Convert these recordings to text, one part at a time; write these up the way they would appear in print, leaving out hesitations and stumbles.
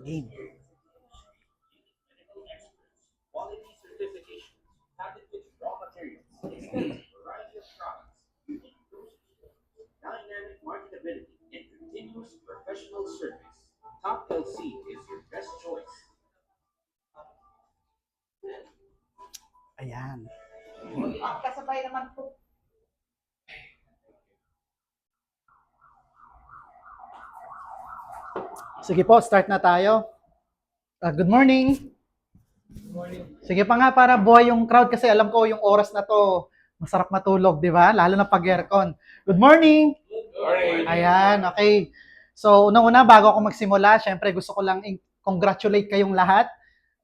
Game. Quality certification, patented raw materials, extensive variety of products, dynamic marketability, and continuous professional service. Top LC is your best choice. Ayan. Kasabay naman po. Sige po, start na tayo. Good morning. Sige pa nga para buhay yung crowd kasi alam ko yung oras na to masarap matulog, di ba? Lalo na pag aircon. Good morning! Morning. Ayan, okay. So, unang-una, bago ako magsimula, syempre gusto ko lang congratulate kayong lahat.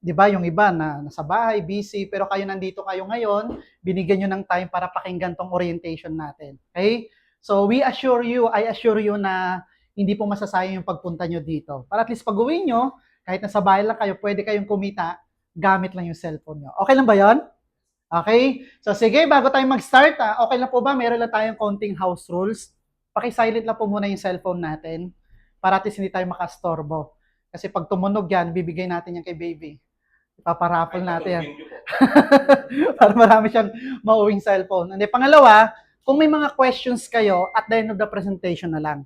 Di ba, yung iba na nasa bahay, busy, pero kayo nandito kayo ngayon, binigyan nyo ng time para pakinggan tong orientation natin. Okay? So, I assure you na hindi po masasayang yung pagpunta nyo dito. Para at least pag-uwi nyo, kahit nasa bahay lang kayo, pwede kayong kumita, gamit lang yung cellphone nyo. Okay lang ba yon? Okay? So sige, bago tayo mag-start, okay lang po ba? Meron lang tayong konting house rules. Paki-silent lang po muna yung cellphone natin para at least hindi tayo makastorbo. Kasi pag tumunog yan, bibigay natin yan kay baby. Ipaparapol natin yan. Para marami siyang mauwing cellphone. And pangalawa, kung may mga questions kayo, at the end of the presentation na lang.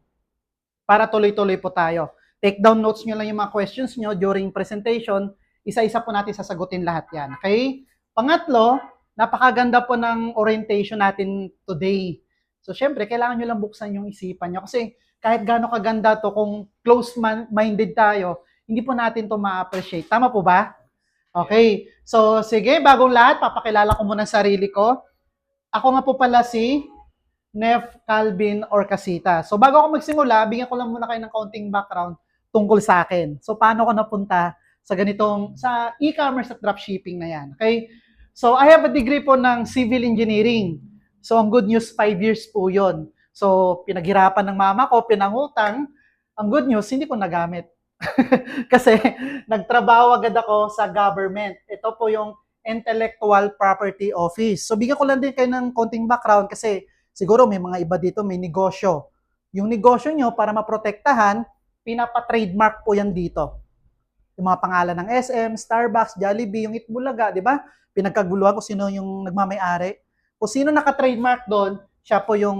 Para tuloy-tuloy po tayo. Take down notes nyo lang yung mga questions nyo during presentation. Isa-isa po natin sasagutin lahat yan. Okay? Pangatlo, napakaganda po ng orientation natin today. So, syempre, kailangan nyo lang buksan yung isipan nyo. Kasi kahit gaano kaganda to, kung close-minded tayo, hindi po natin to ma-appreciate. Tama po ba? Okay. So, sige, bagong lahat, papakilala ko muna sarili ko. Ako nga po pala si Nef Calvin Orcasita. So, bago ako magsimula, bigyan ko lang muna kayo ng kaunting background tungkol sa akin. So, paano ko napunta sa ganitong, sa e-commerce at dropshipping na yan. Okay? So, I have a degree po ng civil engineering. So, ang good news, 5 years po yun. So, pinaghirapan ng mama ko, pinangutang. Ang good news, hindi ko nagamit. Kasi, nagtrabaho agad ako sa government. Ito po yung Intellectual Property Office. So, bigyan ko lang din kayo ng konting background kasi siguro may mga iba dito may negosyo. Yung negosyo nyo, para maprotektahan, pinapa-trademark po yan dito. Yung mga pangalan ng SM, Starbucks, Jollibee, yung Itbulaga, di ba? Pinagkaguluhan kung sino yung nagmamay-ari. Kung sino naka-trademark doon, siya po yung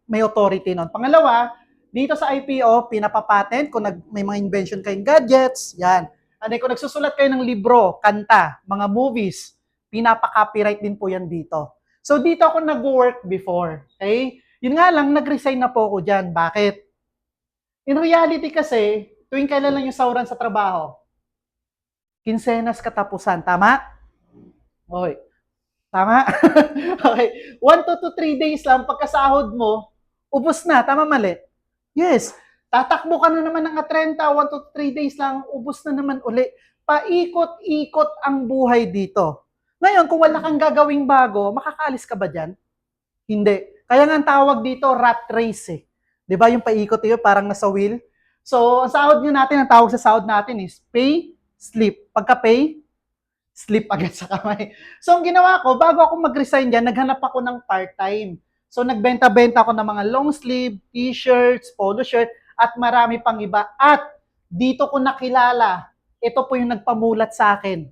may authority noon. Pangalawa, dito sa IPO, pinapapatent kung may mga invention kayong gadgets, yan. And then, kung nagsusulat kayo ng libro, kanta, mga movies, pinapa-copyright din po yan dito. So, dito ako nag-work before. Okay? Yun nga lang, nag-resign na po ako dyan. Bakit? In reality kasi, tuwing kailan lang yung sahuran sa trabaho? Kinsenas katapusan. Tama? Okay. Tama? Okay. 1 to 3 days lang, pagkasahod mo, ubos na. Tama, mali? Yes. Tatakbo ka na naman ng 30, 1 to 3 days lang, ubos na naman uli. Paikot-ikot ang buhay dito. Ngayon, kung wala kang gagawing bago, makakaalis ka ba dyan? Hindi. Kaya nga ang tawag dito, rat race eh. Di ba yung paikot yun, parang nasa wheel? So, ang sahod nyo natin, ang tawag sa sahod natin is pay, sleep. Pagka-pay, sleep agad sa kamay. So, ang ginawa ko, bago ako mag-resign dyan, naghanap ako ng part-time. So, nagbenta-benta ako ng mga long sleeve, t-shirts, polo shirt, at marami pang iba. At dito ko nakilala, ito po yung nagpamulat sa akin.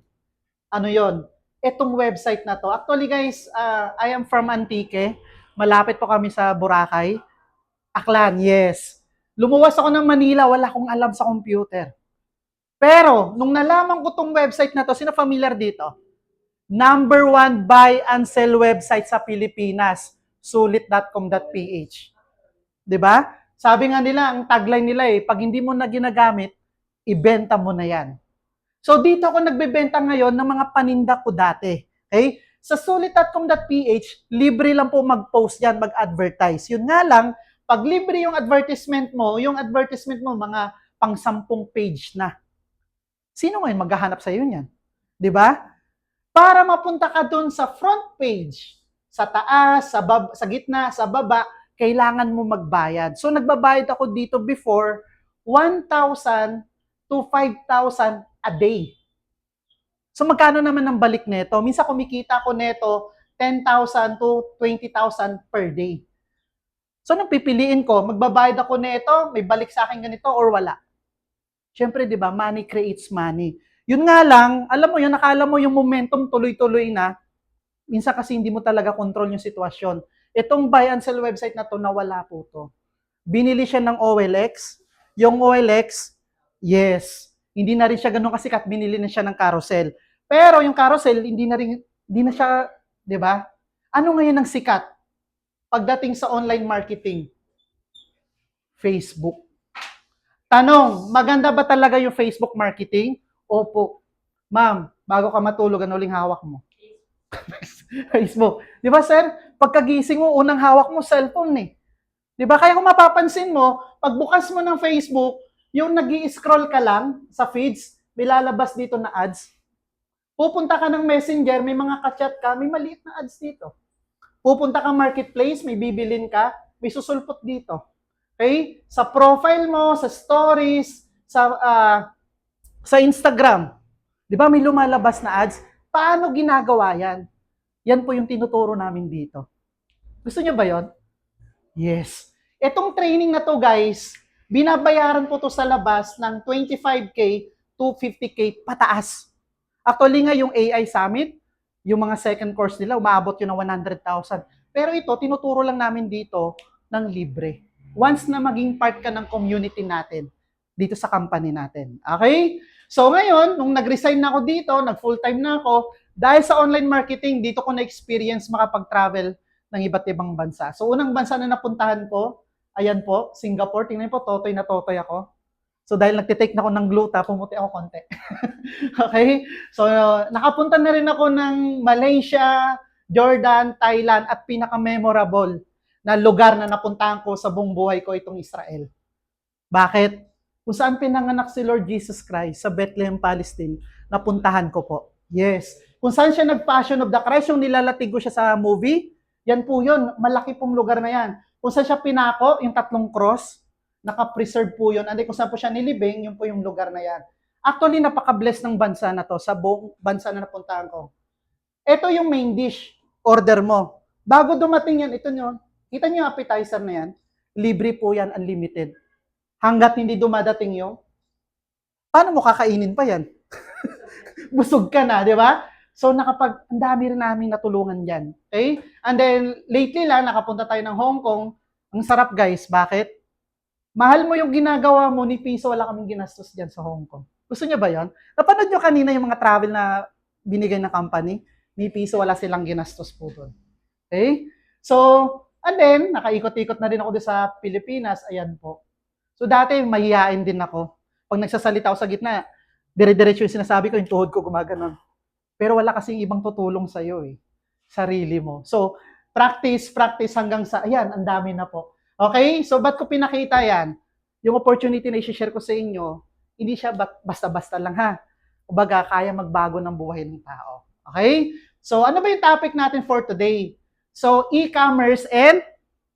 Ano yon? Itong website na to. Actually guys, I am from Antique. Malapit po kami sa Boracay. Aklan, yes. Lumuwas ako ng Manila, wala akong alam sa computer. Pero, nung nalaman ko tong website na to, sino familiar dito? Number 1 buy and sell website sa Pilipinas, sulit.com.ph. 'Di ba? Sabi nga nila, ang tagline nila pag hindi mo na ginagamit, ibenta mo na 'yan. So dito ako nagbebenta ngayon ng mga paninda ko dati. Okay? Sa sulit.com.ph, libre lang po mag-post yan, mag-advertise. Yun nga lang, pag libre yung advertisement mo mga pang 10 page na. Sino ngayon maghahanap sa iyo niyan? 'Di ba? Para mapunta ka doon sa front page, sa taas, sa gitna, sa baba, kailangan mo magbayad. So nagbabayad ako dito before 1,000 to 5,000 a day. So magkano naman ang balik nito? Minsan kumikita ko neto 10,000 to 20,000 per day. So nang pipiliin ko, magbabayad ako neto, may balik sa akin ganito or wala? Siyempre, di ba, money creates money. Yun nga lang, alam mo yun, nakala mo yung momentum tuloy-tuloy na, minsan kasi hindi mo talaga control yung sitwasyon. Itong buy and sell website na to, nawala po to. Binili siya ng OLX. Yung OLX, yes, hindi na rin siya ganun kasikat, binili na siya ng Carousel. Pero yung Carousel, hindi na siya, di ba? Ano ngayon ang sikat? Pagdating sa online marketing, Facebook. Tanong, maganda ba talaga yung Facebook marketing? Opo. Ma'am, bago ka matulog, ano uling hawak mo? Facebook. Di ba, sir? Pagkagising mo, unang hawak mo, cellphone eh. Di ba? Kaya kung mapapansin mo, pagbukas mo ng Facebook, yung nag-i-scroll ka lang sa feeds, may lalabas dito na ads. Pupunta ka ng Messenger, may mga ka-chat ka, may maliit na ads dito. Pupunta ka marketplace, may bibilin ka, may susulpot dito. Okay? Sa profile mo, sa stories, sa Instagram, di ba may lumalabas na ads? Paano ginagawa yan? Yan po yung tinuturo namin dito. Gusto niyo ba yon? Yes. Etong training na to guys, binabayaran po to sa labas ng 25K to 50K pataas. Actually nga yung AI Summit, yung mga second course nila, umaabot yun ng 100,000. Pero ito, tinuturo lang namin dito ng libre. Once na maging part ka ng community natin, dito sa company natin. Okay? So ngayon, nung nag-resign na ako dito, nag-full-time na ako, dahil sa online marketing, dito ko na-experience makapag-travel ng iba't ibang bansa. So unang bansa na napuntahan ko, ayan po, Singapore. Tingnan po, totoy na totoy ako. So dahil nagtitake na ako ng gluta, pumuti ako konti. Okay? So nakapunta na rin ako ng Malaysia, Jordan, Thailand, at pinaka-memorable na lugar na napuntahan ko sa buong buhay ko, itong Israel. Bakit? Kung saan pinanganak si Lord Jesus Christ, sa Bethlehem, Palestine, napuntahan ko po. Yes. Kung saan siya nag-Passion of the Christ, yung nilalatig ko siya sa movie, yan po yun, malaki pong lugar na yan. Kung saan siya pinako, yung 3 cross, naka-preserve po yun. Kung saan po siya nilibing, yun po yung lugar na yan. Actually, napaka-bless ng bansa na to, sa buong bansa na napuntahan ko. Ito yung main dish, order mo. Bago dumating yan, ito nyo, kita nyo yung appetizer na yan, libre po yan, unlimited. Hanggat hindi dumadating yung, paano mo kakainin pa yan? Busog ka na, di ba? So, ang dami rin namin natulungan dyan. Okay? And then, lately lang, nakapunta tayo ng Hong Kong. Ang sarap, guys. Bakit? Mahal mo yung ginagawa mo, ni piso wala kaming ginastos dyan sa Hong Kong. Gusto niyo ba yon? Napanood nyo kanina yung mga travel na binigay ng company? Ni piso wala silang ginastos po doon. Okay? So, and then, nakaikot-ikot na rin ako doon sa Pilipinas. Ayan po. So, dati, mahihain din ako. Pag nagsasalita ako sa gitna, dire-diretso yung sinasabi ko, yung tuhod ko gumaganon. Pero wala kasing ibang tutulong sa'yo eh. Sarili mo. So, practice hanggang sa, ayan, ang dami na po. Okay? So, ba't ko pinakita yan? Yung opportunity na i-share ko sa inyo, hindi siya basta-basta lang ha. Kumbaga, kaya magbago ng buhay ng tao. Okay? So, ano ba yung topic natin for today? So, e-commerce and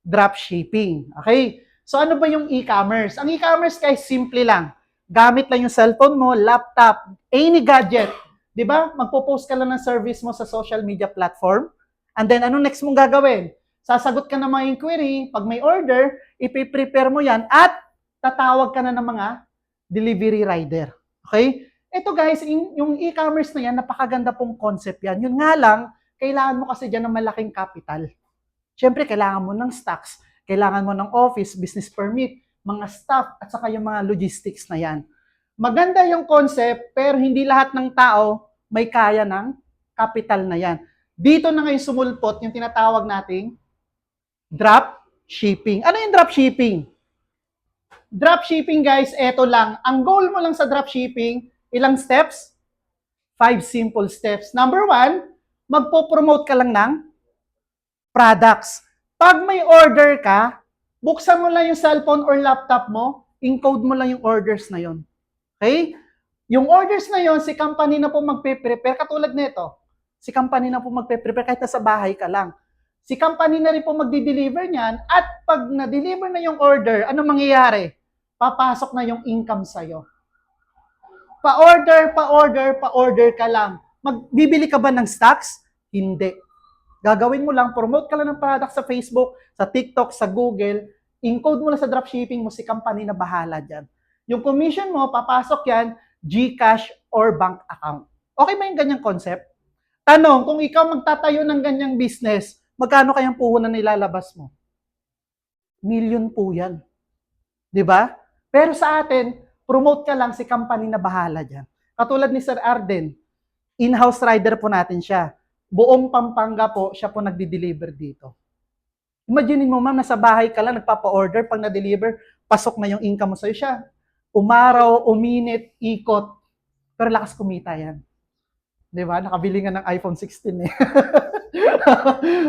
dropshipping. Okay? So, ano ba yung e-commerce? Ang e-commerce guys, simple lang. Gamit lang yung cellphone mo, laptop, any gadget. Di ba? Magpo-post ka lang ng service mo sa social media platform. And then, ano next mong gagawin? Sasagot ka ng mga inquiry. Pag may order, ipiprepare mo yan at tatawag ka na ng mga delivery rider. Okay? Ito guys, yung e-commerce na yan, napakaganda pong concept yan. Yun nga lang, kailangan mo kasi dyan ng malaking capital. Siyempre, kailangan mo ng stocks, kailangan mo ng office, business permit, mga staff, at saka yung mga logistics na yan. Maganda yung concept, pero hindi lahat ng tao may kaya ng capital na yan. Dito na ngayon sumulpot yung tinatawag nating drop shipping. Ano yung drop shipping? Drop shipping guys, eto lang. Ang goal mo lang sa drop shipping, ilang steps? 5 simple steps. Number 1, magpo-promote ka lang ng products. Pag may order ka, buksan mo lang yung cellphone or laptop mo, encode mo lang yung orders na yon. Okay? Yung orders na yon, si company na po magpe-prepare, katulad nito. Si company na po magpe-prepare kahit nasa bahay ka lang. Si company na rin po magdi-deliver niyan at pag na-deliver na yung order, ano mangyayari? Papasok na yung income sa'yo. Pa-order ka lang. Magbibili ka ba ng stocks? Hindi. Gagawin mo lang, promote ka lang ng product sa Facebook, sa TikTok, sa Google, encode mo lang sa dropshipping mo, si company na bahala dyan. Yung commission mo, papasok yan, GCash or bank account. Okay ba yung ganyang concept? Tanong, kung ikaw magtatayo ng ganyang business, magkano kayang puhunan na ilalabas mo? Million po yan. Di ba? Pero sa atin, promote ka lang si company na bahala dyan. Katulad ni Sir Arden, in-house rider po natin siya. Buong Pampanga po, siya po nagdi-deliver dito. Imagine mo, ma'am, nasa bahay ka lang, nagpapa-order, pag na-deliver, pasok na yung income mo sa'yo siya. Umaraw, uminit, ikot, pero lakas kumita yan. Di ba? Nakabili nga ng iPhone 16 eh.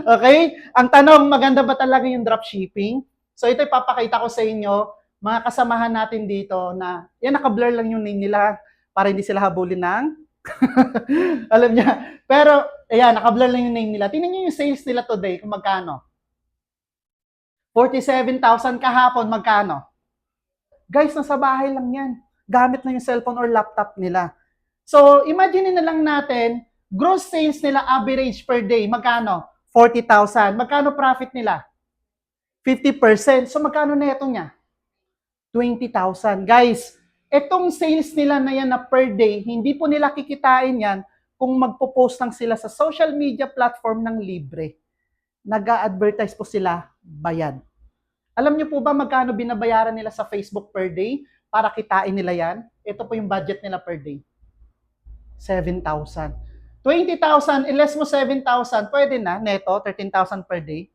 Okay? Ang tanong, maganda ba talaga yung dropshipping? So ito ipapakita ko sa inyo, mga kasamahan natin dito na, yan naka-blur lang yung name nila para hindi sila habulin ng alam niya. Pero, ayan, naka-blur lang yung name nila. Tingnan niyo yung sales nila today, kung magkano. 47,000 kahapon, magkano? Guys, nasa bahay lang yan. Gamit na yung cellphone or laptop nila. So, imagine na lang natin, gross sales nila average per day, magkano? 40,000. Magkano profit nila? 50%. So, magkano neto niya? 20,000. Guys, etong sales nila na yan na per day, hindi po nila kikitain yan kung magpo-post lang sila sa social media platform ng libre. Nag-a-advertise po sila, bayad. Alam niyo po ba magkano binabayaran nila sa Facebook per day para kitain nila yan? Ito po yung budget nila per day. 7,000. 20,000, less mo 7,000, pwede na, neto, 13,000 per day.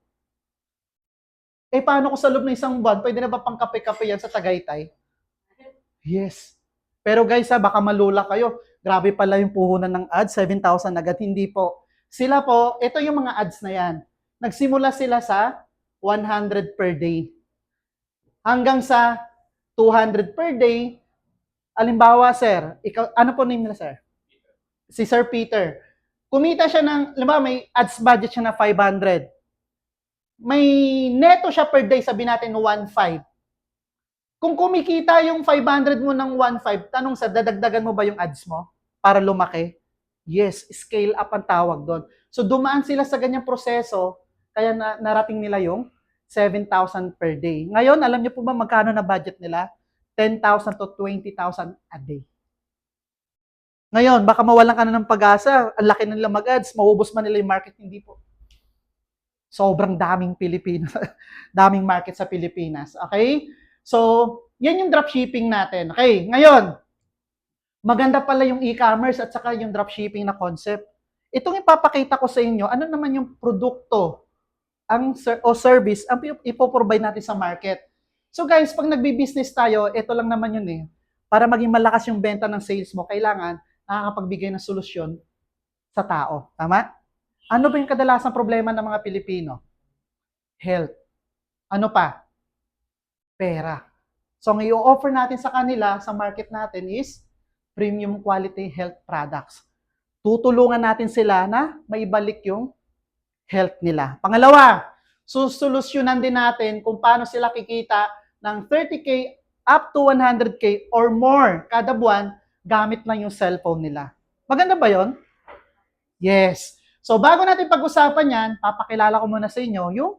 Eh, paano kung sa loob ng isang buwan, pwede na ba pang kape-kape yan sa Tagaytay? Yes. Pero guys, baka malula kayo. Grabe pala yung puhunan ng ads, 7,000 agad. Hindi po. Sila po, ito yung mga ads na yan. Nagsimula sila sa 100 per day. Hanggang sa 200 per day. Alimbawa, sir, ikaw, ano po name nila, sir? Si Sir Peter. Kumita siya ng, alimbawa, may ads budget siya na 500. May neto siya per day, sabi natin 1.5. Kung kumikita yung 500 mo ng 1.5, tanong sa dadagdagan mo ba yung ads mo para lumaki? Yes, scale up ang tawag doon. So dumaan sila sa ganyang proseso, kaya narating nila yung 7,000 per day. Ngayon, alam niyo po ba magkano na budget nila? 10,000 to 20,000 a day. Ngayon, baka mawalan ka na ng pag-asa, ang laki nila mag-ads, maubos man nila yung market, hindi po. Sobrang daming Pilipinas, daming market sa Pilipinas. Okay? So, yan yung dropshipping natin. Okay, ngayon, maganda pala yung e-commerce at saka yung dropshipping na concept. Itong ipapakita ko sa inyo, ano naman yung produkto o service ang ipoprovide natin sa market. So guys, pag nagbi-business tayo, ito lang naman yun eh. Para maging malakas yung benta ng sales mo, kailangan nakakapagbigay ng solusyon sa tao. Tama? Ano ba yung kadalasang problema ng mga Pilipino? Health. Ano pa? Pera. So, ang i-offer natin sa kanila, sa market natin is premium quality health products. Tutulungan natin sila na maibalik yung health nila. Pangalawa, susolusyonan din natin kung paano sila kikita ng 30K up to 100K or more kada buwan gamit lang yung cellphone nila. Maganda ba yon? Yes. So, bago natin pag-usapan yan, papakilala ko muna sa inyo yung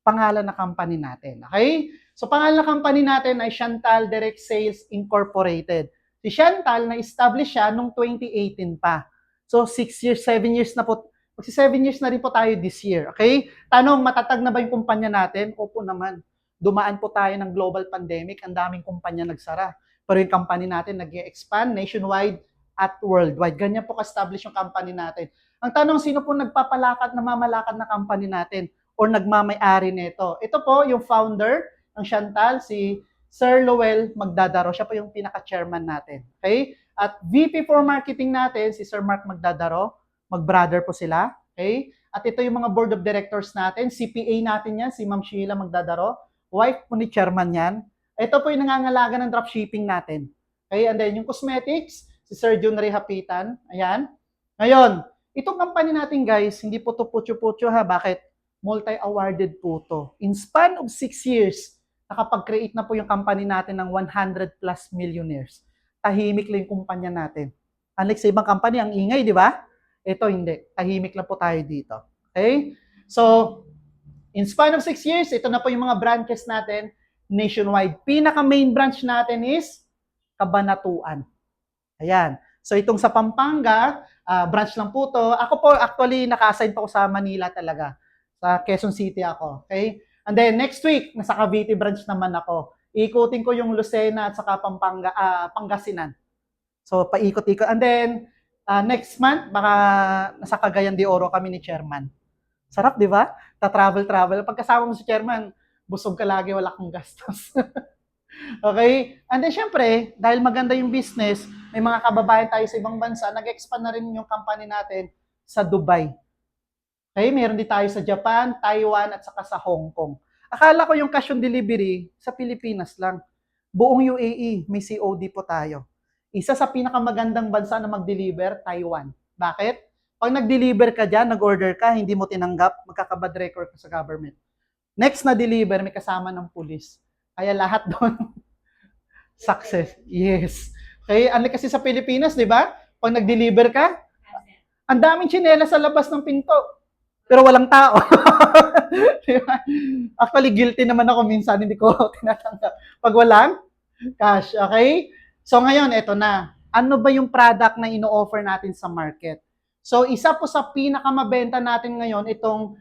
pangalan na company natin. Okay? So, pangalan na company natin ay Chantal Direct Sales Incorporated. Si Chantal, na-establish siya noong 2018 pa. So, 6 years, 7 years na po. Kasi 7 years na rin po tayo this year. Okay? Tanong, matatag na ba yung kumpanya natin? Opo naman. Dumaan po tayo ng global pandemic. Ang daming kumpanya nagsara. Pero yung company natin nag-expand nationwide at worldwide. Ganyan po ka-establish yung company natin. Ang tanong, sino po namamalakad na company natin or nagmamay-ari nito? Ito po yung founder ng Chantal, si Sir Lowell Magdadaro. Siya po yung pinaka-chairman natin. Okay? At VP for marketing natin, si Sir Mark Magdadaro. Mag-brother po sila. Okay? At ito yung mga board of directors natin. CPA natin yan, si Ma'am Sheila Magdadaro. Wife po ni chairman yan. Ito po yung nangangalaga ng dropshipping natin. Okay? And then yung cosmetics, si Sir Jun Hapitan. Ayan. Ngayon, itong company natin guys, hindi po to putyo-putyo ha. Bakit? Multi-awarded po to. In span of 6 years, nakapag-create na po yung company natin ng 100 plus millionaires. Tahimik lang yung kumpanya natin. Unlike sa ibang company, ang ingay, di ba? Ito hindi. Tahimik lang po tayo dito. Okay? So, in span of 6 years, ito na po yung mga branches natin nationwide. Pinaka-main branch natin is Cabanatuan. Ayan. So itong sa Pampanga, branch lang po to. Ako po actually naka-assign pa ako sa Manila talaga. Sa Quezon City ako. Okay? And then next week, nasa Cavite branch naman ako. Iikutin ko yung Lucena at saka Pangasinan. So paikot-ikot. And then next month, baka nasa Cagayan de Oro kami ni Chairman. Sarap, di ba? Ta-travel-travel. Pagkasama mo si Chairman, busog ka lagi, wala kang gastos. Okay? And then syempre, dahil maganda yung business, may mga kababayan tayo sa ibang bansa, nag-expand na rin yung company natin sa Dubai. Okay? Meron din tayo sa Japan, Taiwan, at saka sa Hong Kong. Akala ko yung cash on delivery sa Pilipinas lang. Buong UAE, may COD po tayo. Isa sa pinakamagandang bansa na mag-deliver, Taiwan. Bakit? Pag nag-deliver ka dyan, nag-order ka, hindi mo tinanggap, magkakabad record ka sa government. Next na deliver, may kasama ng pulis. Kaya lahat doon, success. Yes. Okay, unlike kasi sa Pilipinas, di ba? Pag nag-deliver ka, ang daming tsinelas sa labas ng pinto. Pero walang tao. Diba? Actually, guilty naman ako minsan, hindi ko tinatanggap. Pag walang cash, okay? So ngayon, eto na. Ano ba yung product na ino-offer natin sa market? So isa po sa pinakamabenta natin ngayon, itong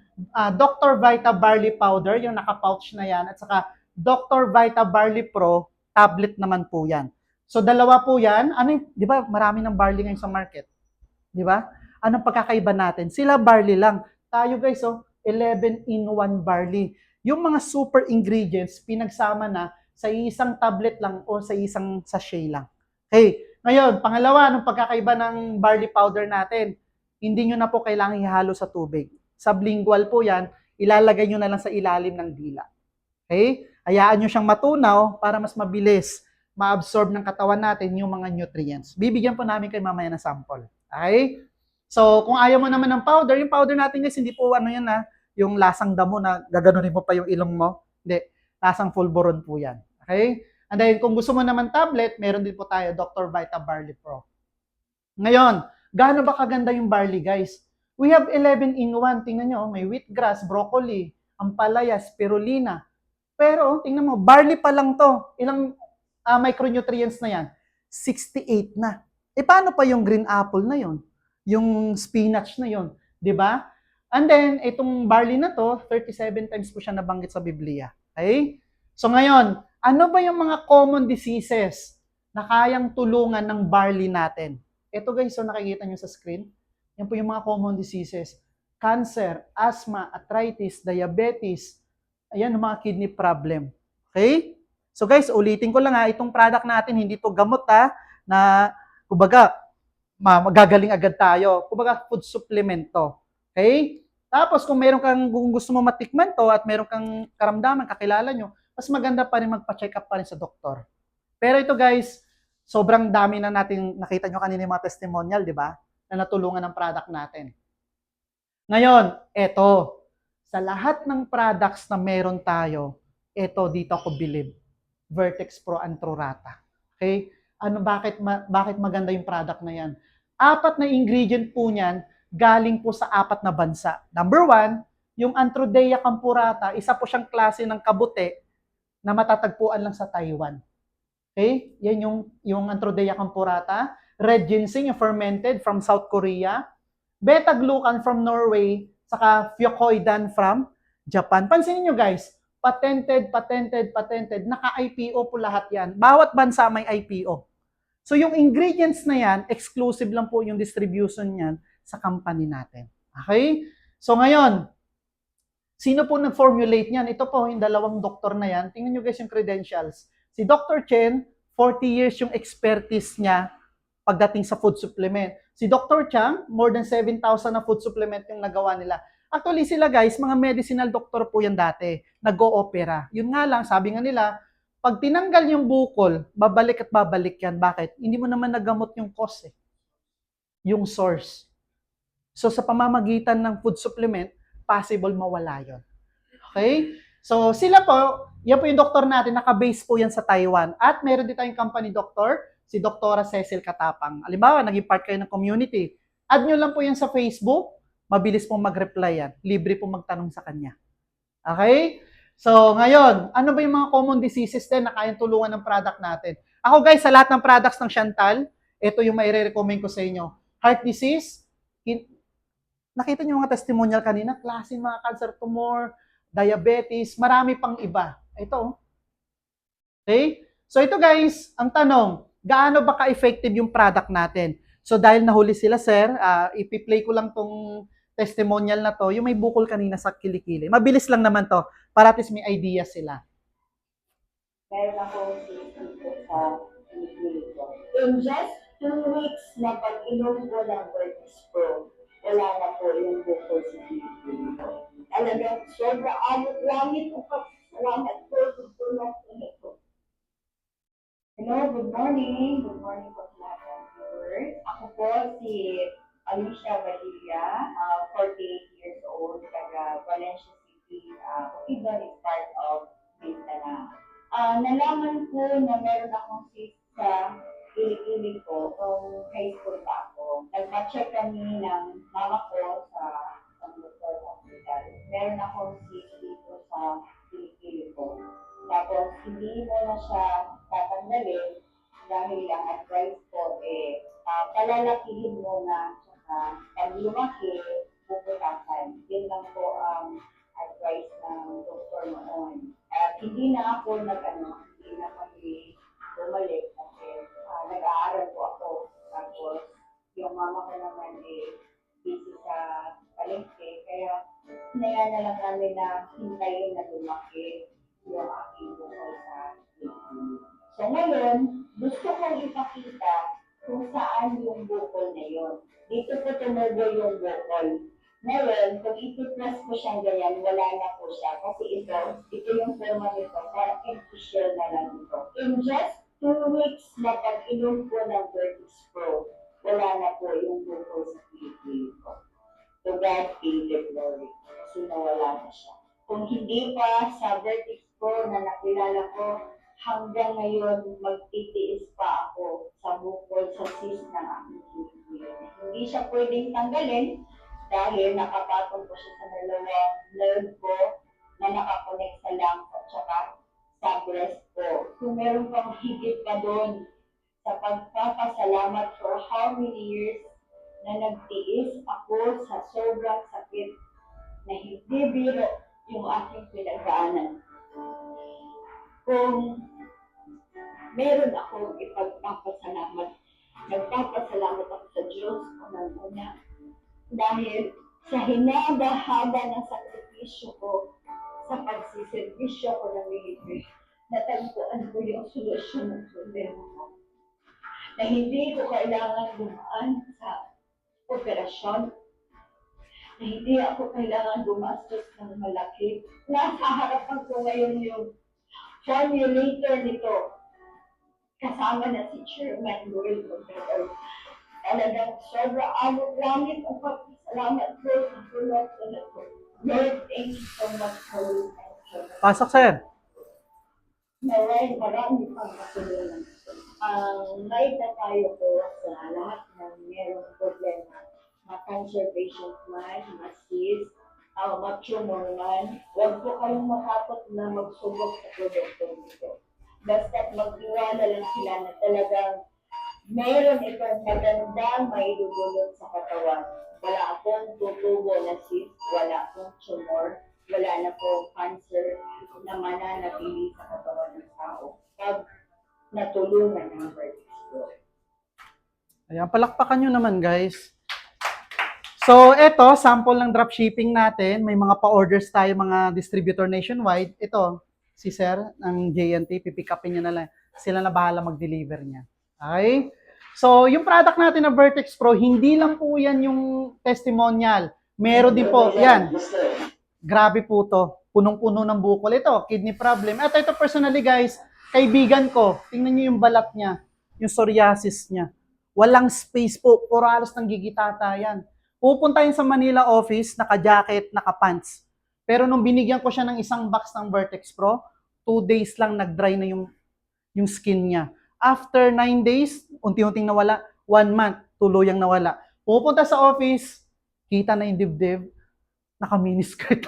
Dr. Vita Barley Powder, yung naka-pouch na yan, at saka Dr. Vita Barley Pro, tablet naman po yan. So dalawa po yan. Ano, di ba, marami ng barley ngayon sa market. Di ba? Anong pagkakaiba natin? Sila barley lang. Tayo guys, 11-in-1 barley. Yung mga super ingredients, pinagsama na sa isang tablet lang o sa isang sachet lang. Okay. Ngayon, pangalawa, anong pagkakaiba ng barley powder natin? Hindi nyo na po kailangan ihalo sa tubig. Sublingual po yan, ilalagay nyo na lang sa ilalim ng dila. Okay? Hayaan nyo siyang matunaw para mas mabilis ma-absorb ng katawan natin yung mga nutrients. Bibigyan po namin kayo mamaya ng sample. Okay? So, kung ayaw mo naman ng powder, yung powder natin guys, hindi po ano yan yung lasang damo na gaganunin mo pa yung ilong mo. Hindi, lasang fulboron po yan. Okay? And then, kung gusto mo naman tablet, meron din po tayo, Dr. Vita Barley Pro. Ngayon, gaano ba kaganda yung barley guys? We have 11-in-1. Tingnan nyo, may wheatgrass, broccoli, ampalaya, spirulina. Pero, tingnan mo, barley pa lang to. Ilang micronutrients na yan? 68 na. E paano pa yung green apple na yon? Yung spinach na yon, 'di ba? And then, itong barley na to, 37 times po siya nabanggit sa Biblia. Okay? So ngayon, ano ba yung mga common diseases na kayang tulungan ng barley natin? Ito guys, so nakikita nyo sa screen. Yan po yung mga common diseases. Cancer, asthma, arthritis, diabetes, ayan, yung mga kidney problem. Okay? So guys, ulitin ko lang itong product natin, hindi to gamot na kumbaga, magagaling agad tayo. Kumbaga, food supplement to. Okay? Tapos, kung kung gusto mo matikman to at meron kang karamdaman, kakilala nyo, mas maganda pa rin magpa-check up pa rin sa doktor. Pero ito guys, sobrang dami na natin, nakita nyo kanina yung mga testimonial, di ba? Na natulungan ng product natin. Ngayon, eto, sa lahat ng products na meron tayo, eto dito ako bilib. Vertex Pro Antrorata. Okay? Bakit maganda yung product na yan? 4 na ingredient po niyan, galing po sa 4 na bansa. Number 1, yung Anthrodea campurata, isa po siyang klase ng kabute na matatagpuan lang sa Taiwan. Okay? Yan yung Anthrodea campurata. Red ginseng, yung fermented from South Korea. Beta-glucan from Norway, saka Fucoidan from Japan. Pansinin nyo guys, patented. Naka-IPO po lahat yan. Bawat bansa may IPO. So yung ingredients na yan, exclusive lang po yung distribution niyan sa company natin. Okay? So ngayon, sino po nag-formulate niyan? Ito po, yung 2 doktor na yan. Tingnan nyo guys yung credentials. Si Dr. Chen, 40 years yung expertise niya pagdating sa food supplement. Si Dr. Chang, more than 7,000 na food supplement yung nagawa nila. Actually sila guys, mga medicinal doctor po yan dati, nag-o-opera. Yun nga lang, sabi nga nila, pag tinanggal yung bukol, babalik at babalik yan. Bakit? Hindi mo naman nagamot yung cause yung source. So sa pamamagitan ng food supplement, possible mawala yon. Okay? So sila po, yan po yung doktor natin, naka-base po yan sa Taiwan. At meron din tayong company doctor, si Dr. Cecil Katapang. Halimbawa, naging part kayo ng community. Add nyo lang po yan sa Facebook, mabilis pong mag-reply yan. Libre pong magtanong sa kanya. Okay? So, ngayon, ano ba yung mga common diseases din na kayang tulungan ng product natin? Ako guys, sa lahat ng products ng Chantal, ito yung mai-recommend ko sa inyo. Heart disease, nakita niyo yung mga testimonial kanina, klase mga cancer tumor, diabetes, marami pang iba. Ito. Okay? So ito guys, ang tanong, gaano ba ka-effective yung product natin? So dahil nahuli sila sir, ipi-play ko lang tong testimonial na to, yung may bukol kanina sa kilikili. Mabilis lang naman to, para at least may idea sila. Meron akong dito sa Pilipino ko. In just 2 weeks na pag-inom ko ng Vertex Pro, wala na po yung bukol sa Pilipino ko. Talagang sobra amot langit o salamat po sa tulong ko nito. Hello, good morning. Good morning po sa lahat ng viewers. Ako po si Alicia Valilla, 48 years old, taga Valencia City. Iba is part of Mindanao. Nalaman ko na meron akong cyst sa kilikili ko kung high school pa ako. Nagpa-check kami ng mama ko sa doktor hospital. Meron akong cyst dito sa kilikili ko. Tapos, hindi mo na siya tatanggalin dahil ang advice ko palalakihin mo na tsaka pag lumaki, puputasan. Yun lang po ang advice ng doktor noon. At hindi na ako hindi na kami bumalik kasi nag-aaral po ako. Tapos, yung mama ko naman busy sa palengke. Kaya, hinayaan na lang namin na hintayin na lumaki yung aking bukol sa kilikili. So ngayon, gusto kong ipakita kung saan yung bukol na yun. Dito po tumubo yung bukol. Ngayon, kung itipress ko siyang ganyan, wala na po siya. Kasi ito yung forma nito, parang artificial na lang ito. In just 2 weeks na pag-inom ko ng Vertex Pro, wala na po yung bukol sa kilikili ko. To God be the glory. Kasi nawala na siya. Kung hindi pa sa Vertex Pro na nakilala ko, hanggang ngayon magtitiis pa ako sa bukol sa cyst ng aking kilikili. Hindi siya pwedeng tanggalin dahil nakapatong po siya sa dalawang nerve ko na nakakonect sa lungs at saka sa breast ko. Kung meron pang higit pa doon sa pagpapasalamat for how many years na nagtiis ako sa sobrang sakit na hindi biro yung aking pinagdaanan. Kung meron akong ipagpapasalamat, nagpapasalamat ako sa Diyos unang-una dahil sa hinaba-haba ng sakripisyo ko, sa pagsiservisyo ko ng military, natagpuan ko yung solusyon ng problema ko. Na hindi ko kailangan dumaan sa operasyon, na hindi ako kailangan gumastos ng malaki. Nasa harapan ko ngayon yung formulator nito. Kasama na si Chairman Noel Obrador. Talagang sobra amot langit ang pagpasalamat ko sa tulong ko na ito. Lord, thank you so much for your attention. Pasok sir. Marami pang matulungan. Ang naitapayo ko sa lahat ng merong problema, ma-cancer patient man, ma-cyst, ma-tumor man, huwag po kayong matakot na magsubok sa produkto nito. Basta magtiwala lang sila na talagang meron itong magandang maidudulot sa katawan. Wala akong tutubo na cyst, wala akong tumor, wala na pong cancer na mananatili sa katawan ng tao pag natulungan ng Vertex Pro. Ayan, palakpakan nyo naman guys. So, eto, sample ng dropshipping natin. May mga pa-orders tayo, mga distributor nationwide. Ito, si Sir ng JNT, pipick upin niya na lang. Sila na bahala mag-deliver niya. Okay? So, yung product natin na Vertex Pro, hindi lang po yan yung testimonial. Meron din po, yan. Grabe po to. Punong-puno ng bukol. Ito, kidney problem. At ito personally guys, kaibigan ko, tingnan niyo yung balat niya, yung psoriasis niya. Walang space po, puro halos nang gigitata yan. Pupuntahin sa Manila office, naka-jacket, naka-pants. Pero nung binigyan ko siya ng isang box ng Vertex Pro, 2 days lang nag-dry na yung skin niya. After 9 days, unti-unting nawala. 1 month, tuluyang nawala. Pupunta sa office, kita na yung dibdib, naka-miniskirt.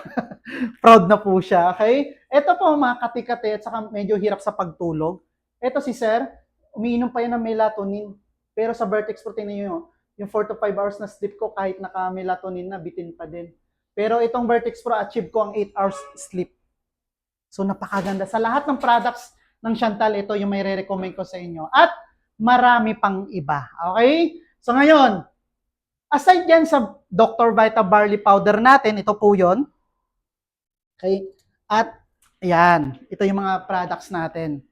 Proud na po siya, okay? Ito po mga kati-kati at saka medyo hirap sa pagtulog. Ito si Sir, umiinom pa yan ng melatonin. Pero sa Vertex Pro, tingnan nyo, yung 4 to 5 hours na sleep ko, kahit naka-melatonin na, bitin pa din. Pero itong Vertex Pro, achieve ko ang 8 hours sleep. So napakaganda. Sa lahat ng products ng Chantal, ito yung may re-recommend ko sa inyo. At marami pang iba. Okay? So ngayon, aside yan sa Dr. Vita Barley Powder natin, ito po yun. Okay? At ayan, ito yung mga products natin.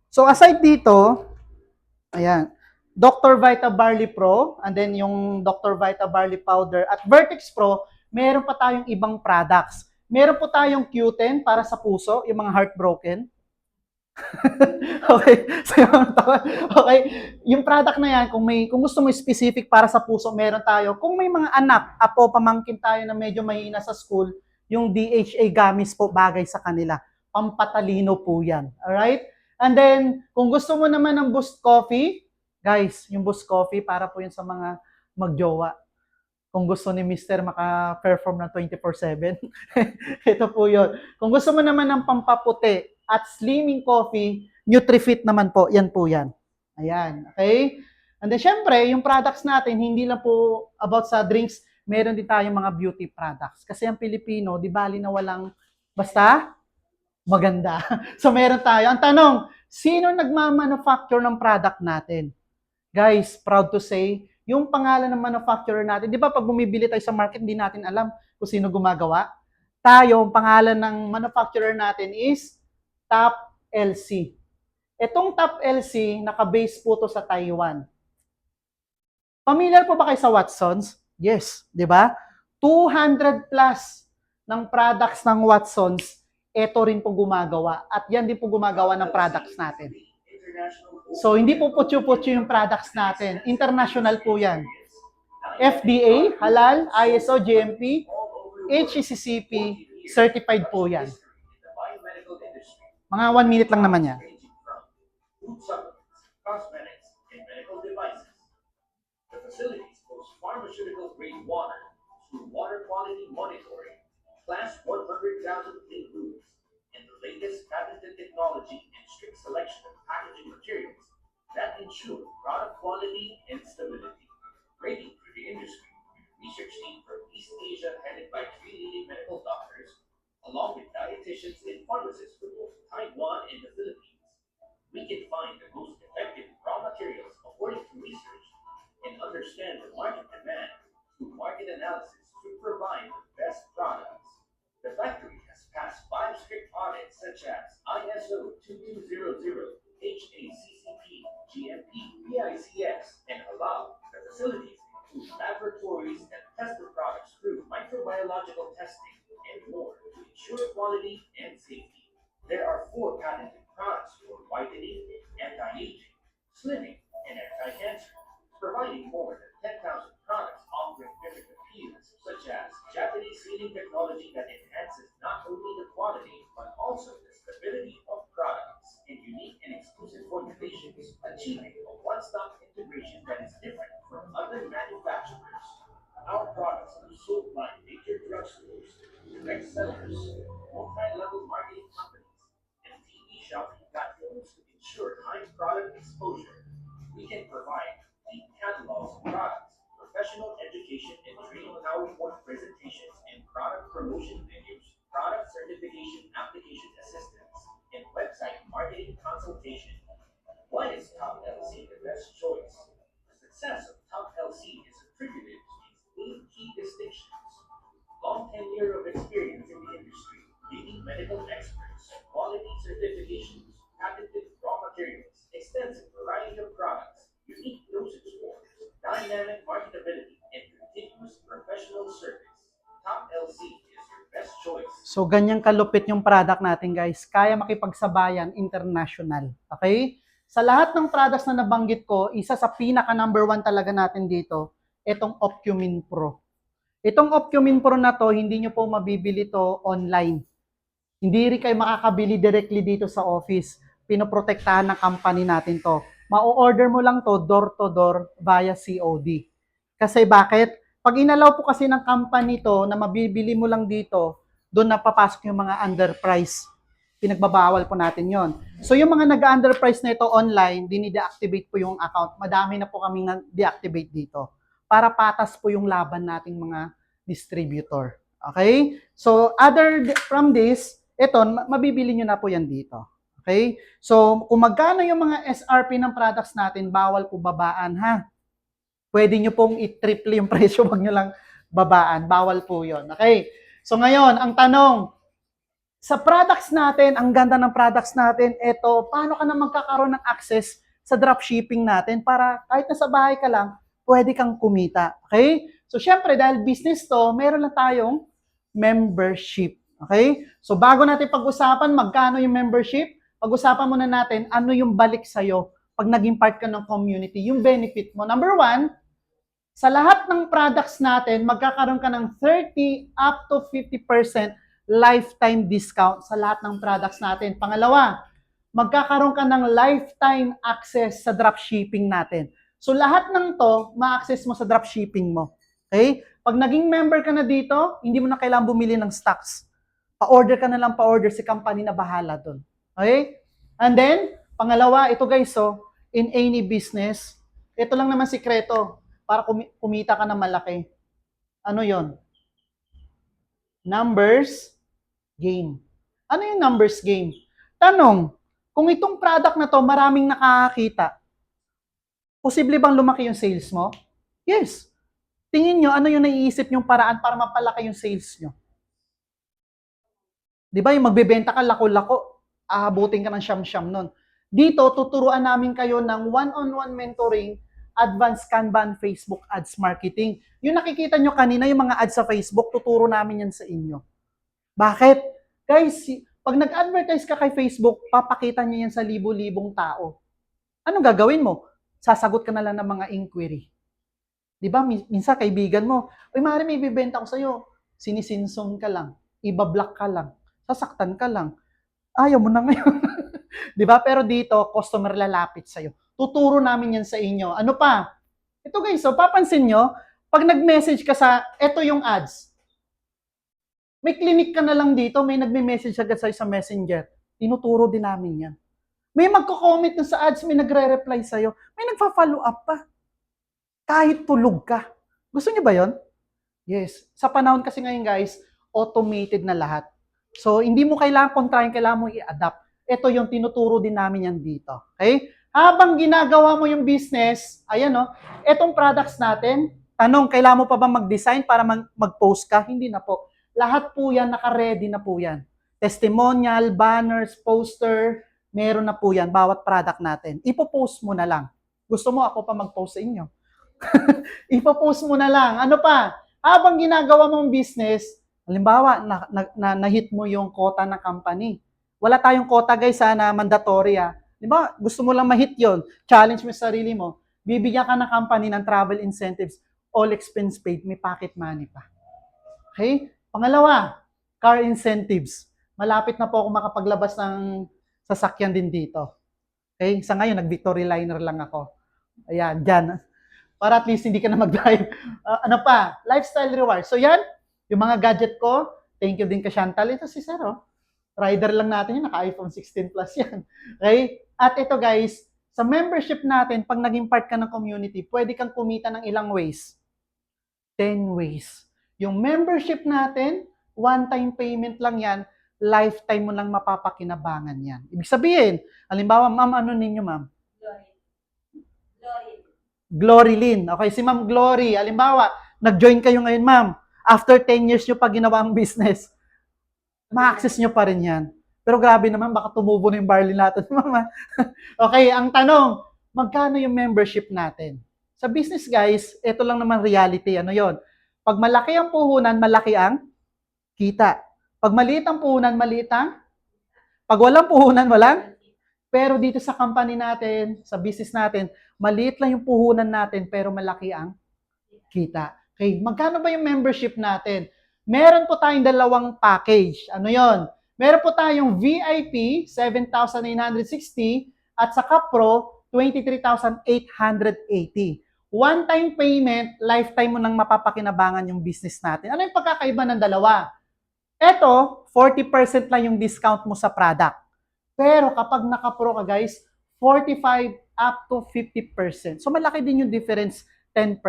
So aside dito, ayan, Dr. Vita Barley Pro, and then yung Dr. Vita Barley Powder at Vertex Pro, meron pa tayong ibang products. Meron po tayong Q10 para sa puso, yung mga heartbroken. Okay. So, okay. Yung product na yan, kung gusto mo specific para sa puso, meron tayo. Kung may mga anak, apo, pamangkin tayo na medyo mahina sa school, yung DHA gummies po bagay sa kanila. Pampatalino po yan. Alright? And then, kung gusto mo naman ng Boost Coffee, guys, yung Boost Coffee para po yun sa mga magjowa. Kung gusto ni Mr. maka-perform ng 24/7, ito po yun. Kung gusto mo naman ng pampaputi at slimming coffee, NutriFit naman po, yan po yan. Ayan, okay? And then, syempre, yung products natin, hindi lang po about sa drinks, meron din tayong mga beauty products. Kasi ang Pilipino, di bali na walang basta maganda. So, meron tayo. Ang tanong, sino nagmamanufacture ng product natin? Guys, proud to say, yung pangalan ng manufacturer natin, di ba pag bumibili tayo sa market, hindi natin alam kung sino gumagawa? Tayo, ang pangalan ng manufacturer natin is Top LC. Itong Top LC, naka-base po to sa Taiwan. Familiar po ba kayo sa Watsons? Yes, di ba? 200 plus ng products ng Watsons, ito rin po gumagawa. At yan din po gumagawa ng products natin. So, hindi po putyo-putyo yung products natin. International po yan. FDA, halal, ISO, GMP, HACCP, certified po yan. Mga 1 minute lang naman yan. Food supplements, cosmetics, and medical devices. The facilities boast pharmaceutical grade water through water quality monitoring, class 100,000 clean rooms, and the latest patented technology and strict selection of packaging materials that ensure product quality and stability. Rating for the industry, research team from East Asia headed by 3 leading medical doctors, along with dietitians and pharmacists from both Taiwan and the Philippines. We can find the most effective raw materials according to research and understand the market demand through market analysis to provide the best products. The factory has passed 5 strict audits such as ISO 2200, HACCP, GMP, PICS, and halal. The facilities include laboratories that test the products through microbiological testing and more to ensure quality and safety. There are 4 patented products for whitening, anti-aging, slimming, and anti-cancer, providing more than 10,000 products offering different appeals, such as Japanese sealing technology that enhances not only the quality, but also the stability of products, and unique and exclusive formulations, achieving a one-stop integration that is different from other manufacturers. Our products are sold by major drugstores, direct sellers, multi-level marketing companies, and TV shopping platforms to ensure high product exposure. We can provide deep catalogs of products, professional education and training PowerPoint presentations and product promotion videos, product certification application assistance, and website marketing consultation. Why is Top LC the best choice? The success of Top LC is attributed to these 8 key distinctions: long tenure of experience in the industry, leading medical experts, quality certifications, patented raw materials, extensive variety of products, unique dosage forms, dynamic marketability, and continuous professional service. Top LC is your best choice. So, ganyan kalupit yung product natin, guys. Kaya makipagsabayan international. Okay? Sa lahat ng products na nabanggit ko, isa sa pinaka number 1 talaga natin dito, itong Opcumin Pro. Itong Opcumin Pro na to, hindi nyo po mabibili to online. Hindi rin kayo makakabili directly dito sa office. Pinoprotektahan ng company natin to. Ma-order mo lang to door to door via COD. Kasi bakit? Pag inalaw po kasi ng company to na mabibili mo lang dito, doon napapasok yung mga underprice. Pinagbabawal po natin yon. So yung mga nag-underprice na ito online, dini-deactivate po yung account. Madami na po kaming deactivate dito para patas po yung laban nating mga distributor. Okay? So from this, ito, mabibili nyo na po yan dito. Okay? So kung magkano yung mga SRP ng products natin, bawal po babaan ha. Pwede nyo pong i-triple yung presyo, wag nyo lang babaan. Bawal po yon. Okay? So ngayon, ang tanong, sa products natin, ang ganda ng products natin, eto, paano ka na magkakaroon ng access sa dropshipping natin para kahit nasa bahay ka lang, pwede kang kumita. Okay? So, syempre, dahil business to, meron lang tayong membership. Okay? So, bago natin pag-usapan magkano yung membership, pag-usapan muna natin ano yung balik sa'yo pag naging part ka ng community, yung benefit mo. Number 1, sa lahat ng products natin, magkakaroon ka ng 30 up to 50% lifetime discount sa lahat ng products natin. Pangalawa, magkakaroon ka ng lifetime access sa dropshipping natin. So lahat ng to, ma-access mo sa dropshipping mo. Okay? Pag naging member ka na dito, hindi mo na kailangan bumili ng stocks. Pa-order ka na lang pa-order, si company na bahala doon. Okay? And then, pangalawa, ito guys, so, in any business, ito lang naman sikreto para kumita ka na malaki. Ano yon? Numbers game. Ano yung numbers game? Tanong, kung itong product na to maraming nakakakita, posible bang lumaki yung sales mo? Yes. Tingin nyo, ano yung naiisip nyong paraan para mapalaki yung sales nyo? Di ba yung magbebenta ka, lako-lako, aabutin ka ng siyam-siyam nun. Dito, tuturuan namin kayo ng one-on-one mentoring, advanced Kanban Facebook ads marketing. Yung nakikita nyo kanina, yung mga ads sa Facebook, tuturo namin yan sa inyo. Bakit? Guys, pag nag-advertise ka kay Facebook, papakita niya yan sa libo-libong tao. Anong gagawin mo? Sasagot ka na lang ng mga inquiry. Di ba? Minsan kaibigan mo, uy, maaari may bibenta ko sa'yo. Sinisinsong ka lang. Ibablock ka lang. Sasaktan ka lang. Ayaw mo na ngayon. Di ba? Pero dito, customer lalapit sa'yo. Tuturo namin yan sa inyo. Ano pa? Ito guys, so papansin nyo, pag nag-message ka sa, ito yung ads. May clinic ka na lang dito, may nagme-message agad sa'yo sa messenger. Tinuturo din namin yan. May magko-comment na sa ads, may nagre-reply sa'yo. May nagpa-follow up pa. Kahit tulog ka. Gusto niyo ba yon? Yes. Sa panahon kasi ngayon guys, automated na lahat. So, hindi mo kailangan kontrahin, kailangan mo i-adapt. Ito yung tinuturo din namin yan dito. Okay? Habang ginagawa mo yung business, ayan o, etong products natin, tanong, kailangan mo pa ba mag-design para mag-post ka? Hindi na po. Lahat po yan, naka-ready na po yan. Testimonial, banners, poster, meron na po yan, bawat product natin. Ipo-post mo na lang. Gusto mo ako pa mag-post sa inyo? Ipo-post mo na lang. Ano pa? Habang ginagawa mong business, halimbawa, na-hit mo yung quota ng company. Wala tayong quota guys na mandatory ha. Diba? Gusto mo lang ma-hit yon, challenge mo sa sarili mo, bibigyan ka ng company ng travel incentives, all expense paid, may pocket money pa. Okay? Pangalawa, car incentives. Malapit na po ako makapaglabas ng sasakyan din dito. Okay? Sa ngayon, nag-Victory Liner lang ako. Ayan, dyan. Para at least hindi ka na mag-drive. Ano pa? Lifestyle rewards. So yan, yung mga gadget ko, thank you din ka Chantal. Ito si Sir, oh. Rider lang natin yun, naka-iPhone 16 Plus yan. Okay? At ito guys, sa membership natin, pag naging part ka ng community, pwede kang kumita ng ilang ways. 10 ways. Yung membership natin, one-time payment lang yan, lifetime mo lang mapapakinabangan yan. Ibig sabihin, halimbawa, ma'am, ano ninyo, ma'am? Glory Lynn. Okay, si Ma'am Glory, halimbawa, nag-join kayo ngayon, ma'am. After 10 years nyo pa ginawa ang business, ma-access nyo pa rin yan. Pero grabe naman, baka tumubo na yung barley natin, mama. Okay, ang tanong, magkano yung membership natin? Sa business, guys, ito lang naman reality. Ano yon? Pag malaki ang puhunan, malaki ang kita. Pag maliit ang puhunan, maliit ang? Pag walang puhunan, walang? Pero dito sa company natin, sa business natin, maliit lang yung puhunan natin, pero malaki ang kita. Okay, magkano ba yung membership natin? Meron po tayong dalawang package. Ano yon? Meron po tayong VIP, 7,960, at saka Pro, 23,880. One-time payment, lifetime mo nang mapapakinabangan yung business natin. Ano yung pagkakaiba ng dalawa? Eto, 40% lang yung discount mo sa product. Pero kapag naka-pro ka guys, 45 up to 50%. So malaki din yung difference, 10%.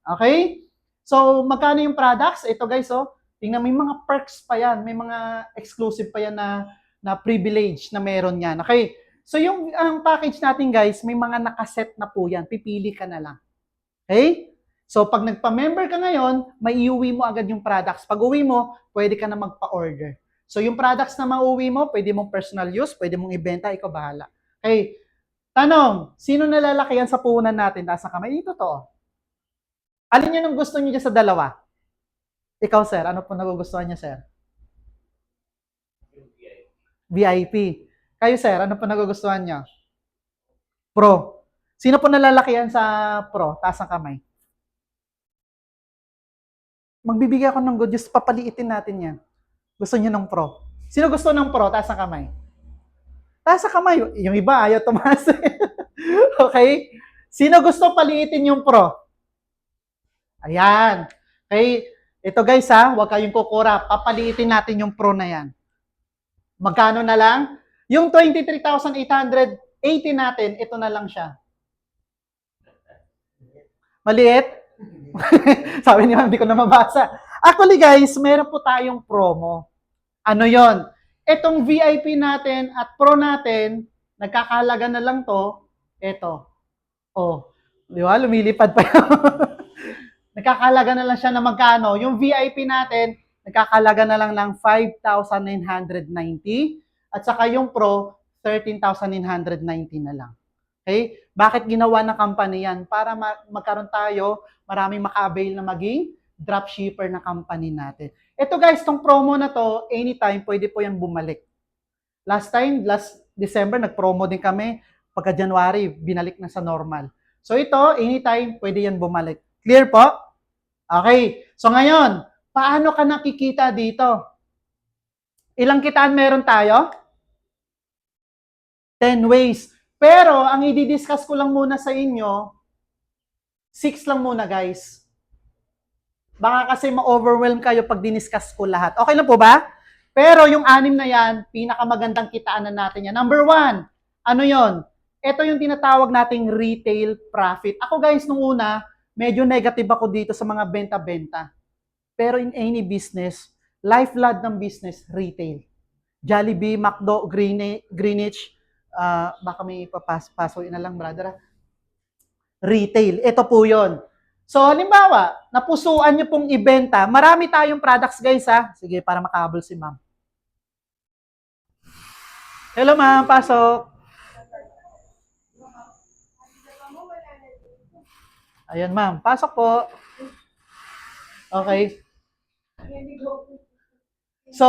Okay? So magkano yung products? Ito guys, oh, tingnan may mga perks pa yan, may mga exclusive pa yan na privilege na meron yan. Okay? So yung ang package natin guys, may mga nakaset na po yan. Pipili ka na lang. Okay? So, pag nagpa-member ka ngayon, may iuwi mo agad yung products. Pag uwi mo, pwede ka na magpa-order. So, yung products na mauwi mo, pwede mong personal use, pwede mong ibenta, ikaw bahala. Okay. Tanong, sino nalalaki yan sa puhunan natin? Taas na kamay. Ito to. Alin yun ang gusto niyo dyan sa dalawa? Ikaw, sir. Ano po nagugustuhan niya, sir? VIP. Kayo, sir. Ano po nagugustuhan niyo? Pro. Sino po nalalaki yan sa pro? Taas ng kamay. Magbibigay ako ng good news, papaliitin natin yan. Gusto niyo ng pro? Sino gusto ng pro? Taas ang kamay. Taas ang kamay. Yung iba, ayaw tumaas. Okay? Sino gusto paliitin yung pro? Ayan. Okay? Ito guys ha, huwag kayong kukura. Papaliitin natin yung pro na yan. Magkano na lang? Yung 23,880 natin, ito na lang siya. Maliit? Sabi niya, hindi ko na mabasa. Actually guys, meron po tayong promo. Ano yon? Etong VIP natin at Pro natin, nagkakahalaga na lang to. Ito. Oh, di ba? Lumilipad pa yun. Nagkakahalaga na lang siya na magkano. Yung VIP natin, nagkakahalaga na lang ng 5,990. At saka yung Pro, 13,990 na lang. Okay? Bakit ginawa ng company yan? Para magkaroon tayo, maraming maka-avail na maging dropshipper na company natin. Ito guys, tong promo na to, anytime, pwede po yan bumalik. Last December, nag-promo din kami. Pagka January, binalik na sa normal. So ito, anytime, pwede yan bumalik. Clear po? Okay. So ngayon, paano ka nakikita dito? Ilang kitaan meron tayo? 10 ways. Pero, ang i-discuss ko lang muna sa inyo, 6 lang muna guys. Baka kasi ma-overwhelm kayo pag diniscuss ko lahat. Okay lang po ba? Pero yung 6 na yan, pinakamagandang kitaan na natin yan. Number 1, ano yon? Ito yung tinatawag nating retail profit. Ako guys, nung una, medyo negative ako dito sa mga benta-benta. Pero in any business, lifeblood ng business, retail. Jollibee, McDo, Greenwich, baka may papasoy na lang, brother. Retail. Ito po yon. So, halimbawa, napusuan nyo pong ibenta, marami tayong products, guys, ha? Sige, para makahabol si ma'am. Hello, ma'am. Pasok. Ayan, ma'am. Pasok po. Okay. So,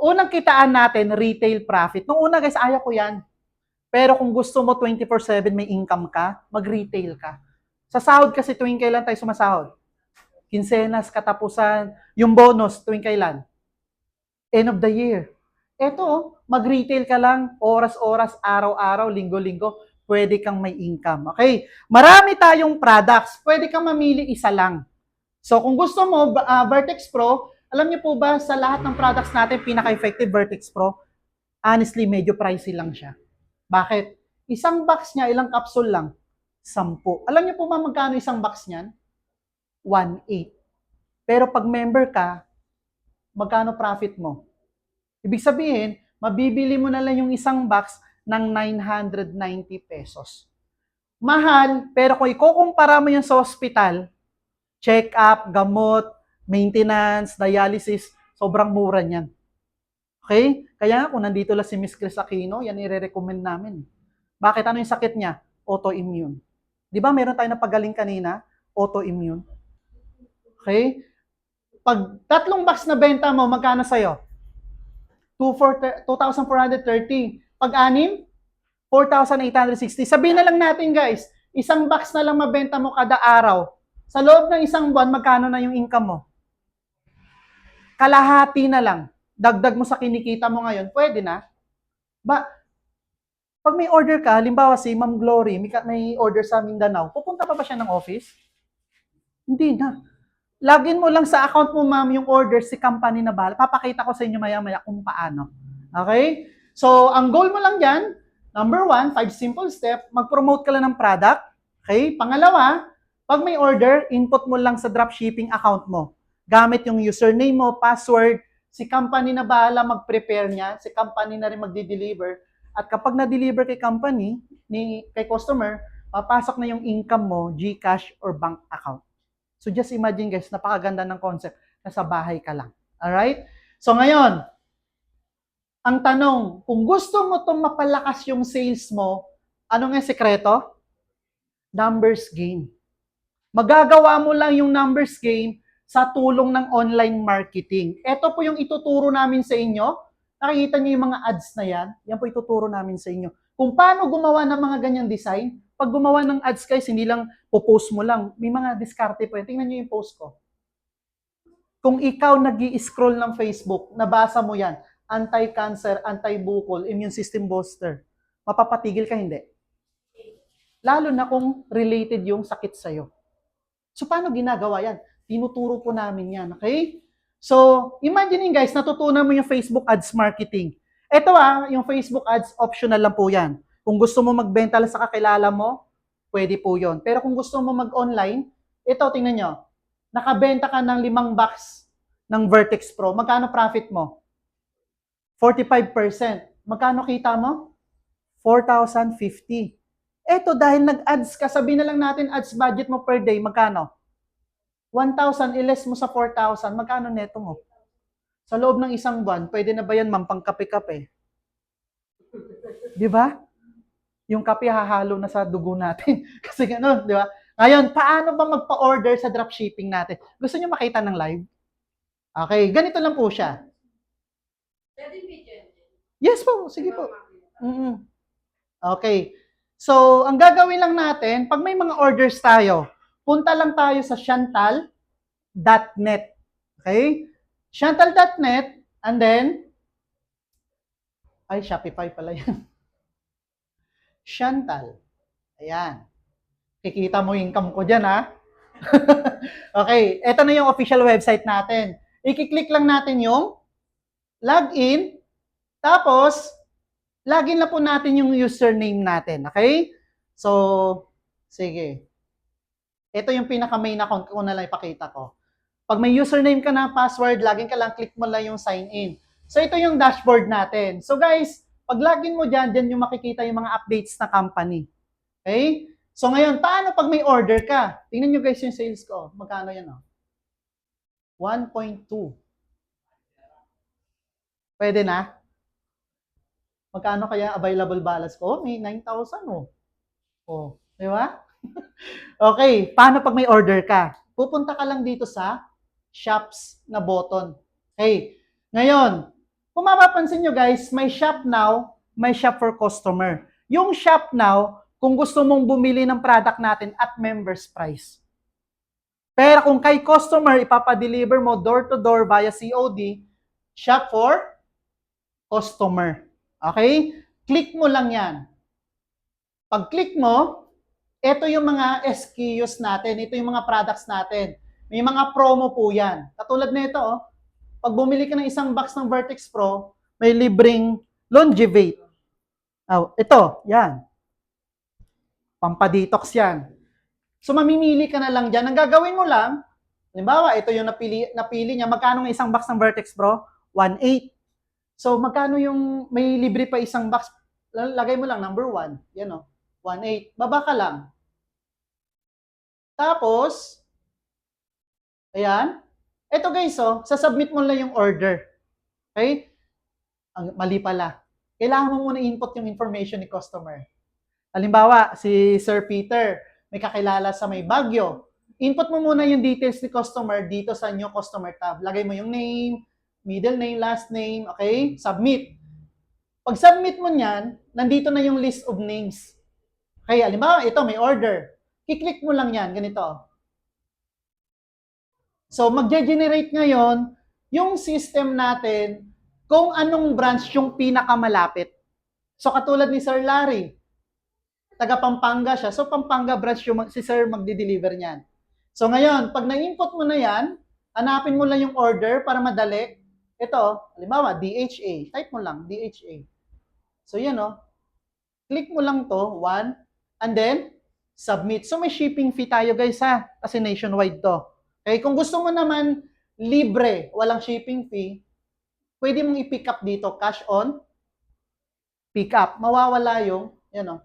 unang kitaan natin, retail profit. Nung una, guys, ayaw ko yan. Pero kung gusto mo 24/7 may income ka, mag-retail ka. Sa sahod kasi tuwing kailan tayo sumasahod? Kinsenas, katapusan, yung bonus tuwing kailan? End of the year. Eto, mag-retail ka lang, oras-oras, araw-araw, linggo-linggo, pwede kang may income. Okay? Marami tayong products, pwede kang mamili isa lang. So kung gusto mo, Vertex Pro, alam niyo po ba sa lahat ng products natin, pinaka-effective Vertex Pro? Honestly, medyo pricey lang siya. Bakit? Isang box niya, ilang capsule lang? 10. Alam niyo po ba magkano isang box niyan? 1.8. Pero pag member ka, magkano profit mo? Ibig sabihin, mabibili mo na lang yung isang box ng 990 pesos. Mahal, pero kung ikukumpara mo yung sa hospital, check-up, gamot, maintenance, dialysis, sobrang mura niyan. Okay? Kaya kung nandito lang si Miss Chris Aquino, yan i-recommend namin. Bakit? Ano yung sakit niya? Autoimmune. Di ba meron tayo na pagaling kanina? Autoimmune. Okay? Pag 3 box na benta mo, magkano sa'yo? 2,430. Pag 6, 4,860. Sabihin na lang natin guys, isang box na lang mabenta mo kada araw. Sa loob ng isang buwan, magkano na yung income mo? Kalahati na lang. Dagdag mo sa kinikita mo ngayon, pwede na. Pag may order ka, halimbawa si Ma'am Glory, may order sa Mindanao, pupunta pa ba siya ng office? Hindi na. login mo lang sa account mo, ma'am, yung order, si company na bahala. Papakita ko sa inyo maya-maya kung paano. Okay? So, ang goal mo lang dyan, number 1, 5 simple step, mag-promote ka lang ng product. Okay? Pangalawa, pag may order, input mo lang sa dropshipping account mo. Gamit yung username mo, password, si company na bahala mag-prepare niya, si company na rin magdi-deliver. At kapag na-deliver kay company, kay customer, papasok na yung income mo, GCash or bank account. So just imagine guys, napakaganda ng concept na sa bahay ka lang. Alright? So ngayon, ang tanong, kung gusto mo itong mapalakas yung sales mo, ano nga sekreto? Numbers game. Magagawa mo lang yung numbers game sa tulong ng online marketing. Ito po yung ituturo namin sa inyo. Nakikita niyo yung mga ads na yan? Yan po ituturo namin sa inyo. Kung paano gumawa ng mga ganyang design, pag gumawa ng ads guys, hindi lang po-post mo lang. May mga diskarte po yan. Tingnan niyo yung post ko. Kung ikaw nag-i-scroll ng Facebook, nabasa mo yan, anti-cancer, anti-bukol, immune system booster, mapapatigil ka hindi? Lalo na kung related yung sakit sa'yo. So, paano ginagawa yan? Tinuturo po namin yan, okay? So, imagine guys, natutunan mo yung Facebook ads marketing. Ito yung Facebook ads, optional lang po yan. Kung gusto mo magbenta lang sa kakilala mo, pwede po yon. Pero kung gusto mo mag-online, ito, tingnan nyo, nakabenta ka ng 5 box ng Vertex Pro, magkano profit mo? 45%. Magkano kita mo? 4,050. Eto, dahil nag-ads ka, sabihin na lang natin ads budget mo per day, magkano? 1,000, iles mo sa 4,000, magkano neto mo? Sa loob ng isang buwan, pwede na ba yan, ma'am, pang kape-kape? Di ba? Yung kape hahalo na sa dugo natin. Kasi gano'n, di ba? Ngayon, paano ba magpa-order sa dropshipping natin? Gusto niyo makita ng live? Okay, ganito lang po siya. Yes po, sige po. Okay. So, ang gagawin lang natin, pag may mga orders tayo, punta lang tayo sa chantal.net. Okay? Chantal.net, and then, ay, Shopify pala yan. Chantal. Ayan. Kikita mo yung income ko dyan, ha? Okay, eto na yung official website natin. I-click lang natin yung login, tapos, login na po natin yung username natin, okay? So, sige. Ito yung pinaka-main account ko na lang ipakita ko. Pag may username ka na, password, login ka lang, click mo lang yung sign in. So, ito yung dashboard natin. So, guys, pag login mo dyan, dyan yung makikita yung mga updates na company. Okay? So, ngayon, paano pag may order ka? Tingnan nyo guys yung sales ko. Magkano yan, 1.2. Pwede na? Magkano kaya available balance ko? May 9,000, di ba? Okay, paano pag may order ka? Pupunta ka lang dito sa shops na button. Okay, ngayon, kung mapapansin nyo guys, may shop now, may shop for customer. Yung shop now, kung gusto mong bumili ng product natin at members price. Pero kung kay customer, ipapadeliver mo door to door via COD, shop for customer. Okay? Click mo lang yan. Pag click mo, ito yung mga SKUs natin, ito yung mga products natin. May mga promo po yan. Katulad nito, pag bumili ka ng isang box ng Vertex Pro, may libreng Longevate. Ito, yan. Pampadetox yan. So, mamimili ka na lang dyan. Ang gagawin mo lang, halimbawa, ito yung napili niya. Magkano ng isang box ng Vertex Pro? 1.8. So, magkano yung may libre pa isang box? Lagay mo lang, number 1. Yan 1.8. Baba ka lang. Tapos, ayan. Ito guys, sasubmit mo lang yung order. Okay? Mali pala. Kailangan mo muna input yung information ni customer. Halimbawa, si Sir Peter, may kakilala sa may Baguio. Input mo muna yung details ni customer dito sa new customer tab. Lagay mo yung name, middle name, last name, okay? Submit. Pag submit mo niyan, nandito na yung list of names. Okay, halimbawa, ito may order. I-click mo lang yan, ganito. So, mag-generate ngayon yung system natin kung anong branch yung pinakamalapit. So, katulad ni Sir Larry, taga Pampanga siya. So, Pampanga branch yung si Sir magdi-deliver niyan. So ngayon, pag na-input mo na yan, hanapin mo lang yung order para madali. Ito, halimbawa, DHA. Type mo lang, DHA. So yan o. Click mo lang to, 1, and then, submit. So may shipping fee tayo guys ha, kasi nationwide to. Okay, kung gusto mo naman libre, walang shipping fee, pwede mong i-pick up dito, cash on, pick up. Mawawala yung, yan o,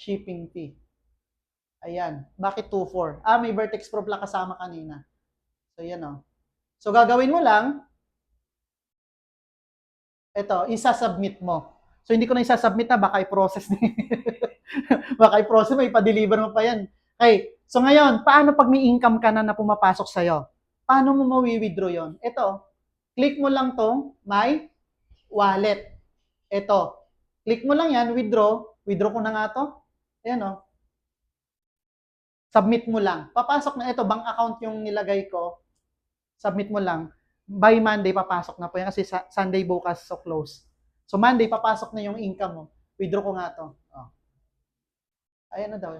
shipping fee. Ayan. Bakit 2.4? May Vertex Pro pala kasama kanina. So, yan o. So, gagawin mo lang, ito, isa-submit mo. So, hindi ko na isa-submit na, baka i-process baka i-process mo, ipa-deliver mo pa yan. Okay. So, ngayon, paano pag may income ka na pumapasok sa'yo? Paano mo mawi-withdraw yon? Ito, click mo lang tong my wallet. Ito, click mo lang yan, withdraw. Withdraw ko na nga to. Ayan o. Submit mo lang. Papasok na ito, bank account yung nilagay ko. Submit mo lang. By Monday, papasok na po yan kasi Sunday bukas so close. So Monday, papasok na yung income mo. Withdraw ko nga to. Oh. Ayan na daw.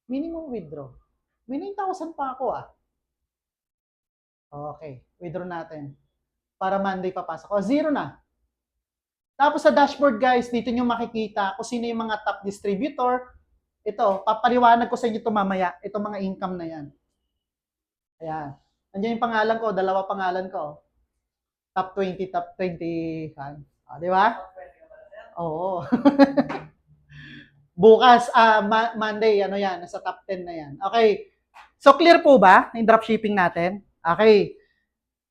Minimum withdraw. May 9,000 pa ako ah. Okay, withdraw natin. Para Monday papasok. O, zero na. Tapos sa dashboard guys, dito nyo makikita kung sino yung mga top distributor. Ito, papaliwanag ko sa inyo ito mamaya. Ito mga income na yan. Ayan. Nandiyan yung pangalan ko, dalawa pangalan ko. Top 20, top 20. Di ba? Oo. Bukas, Monday, ano yan, nasa top 10 na yan. Okay. So, clear po ba yung dropshipping natin? Okay.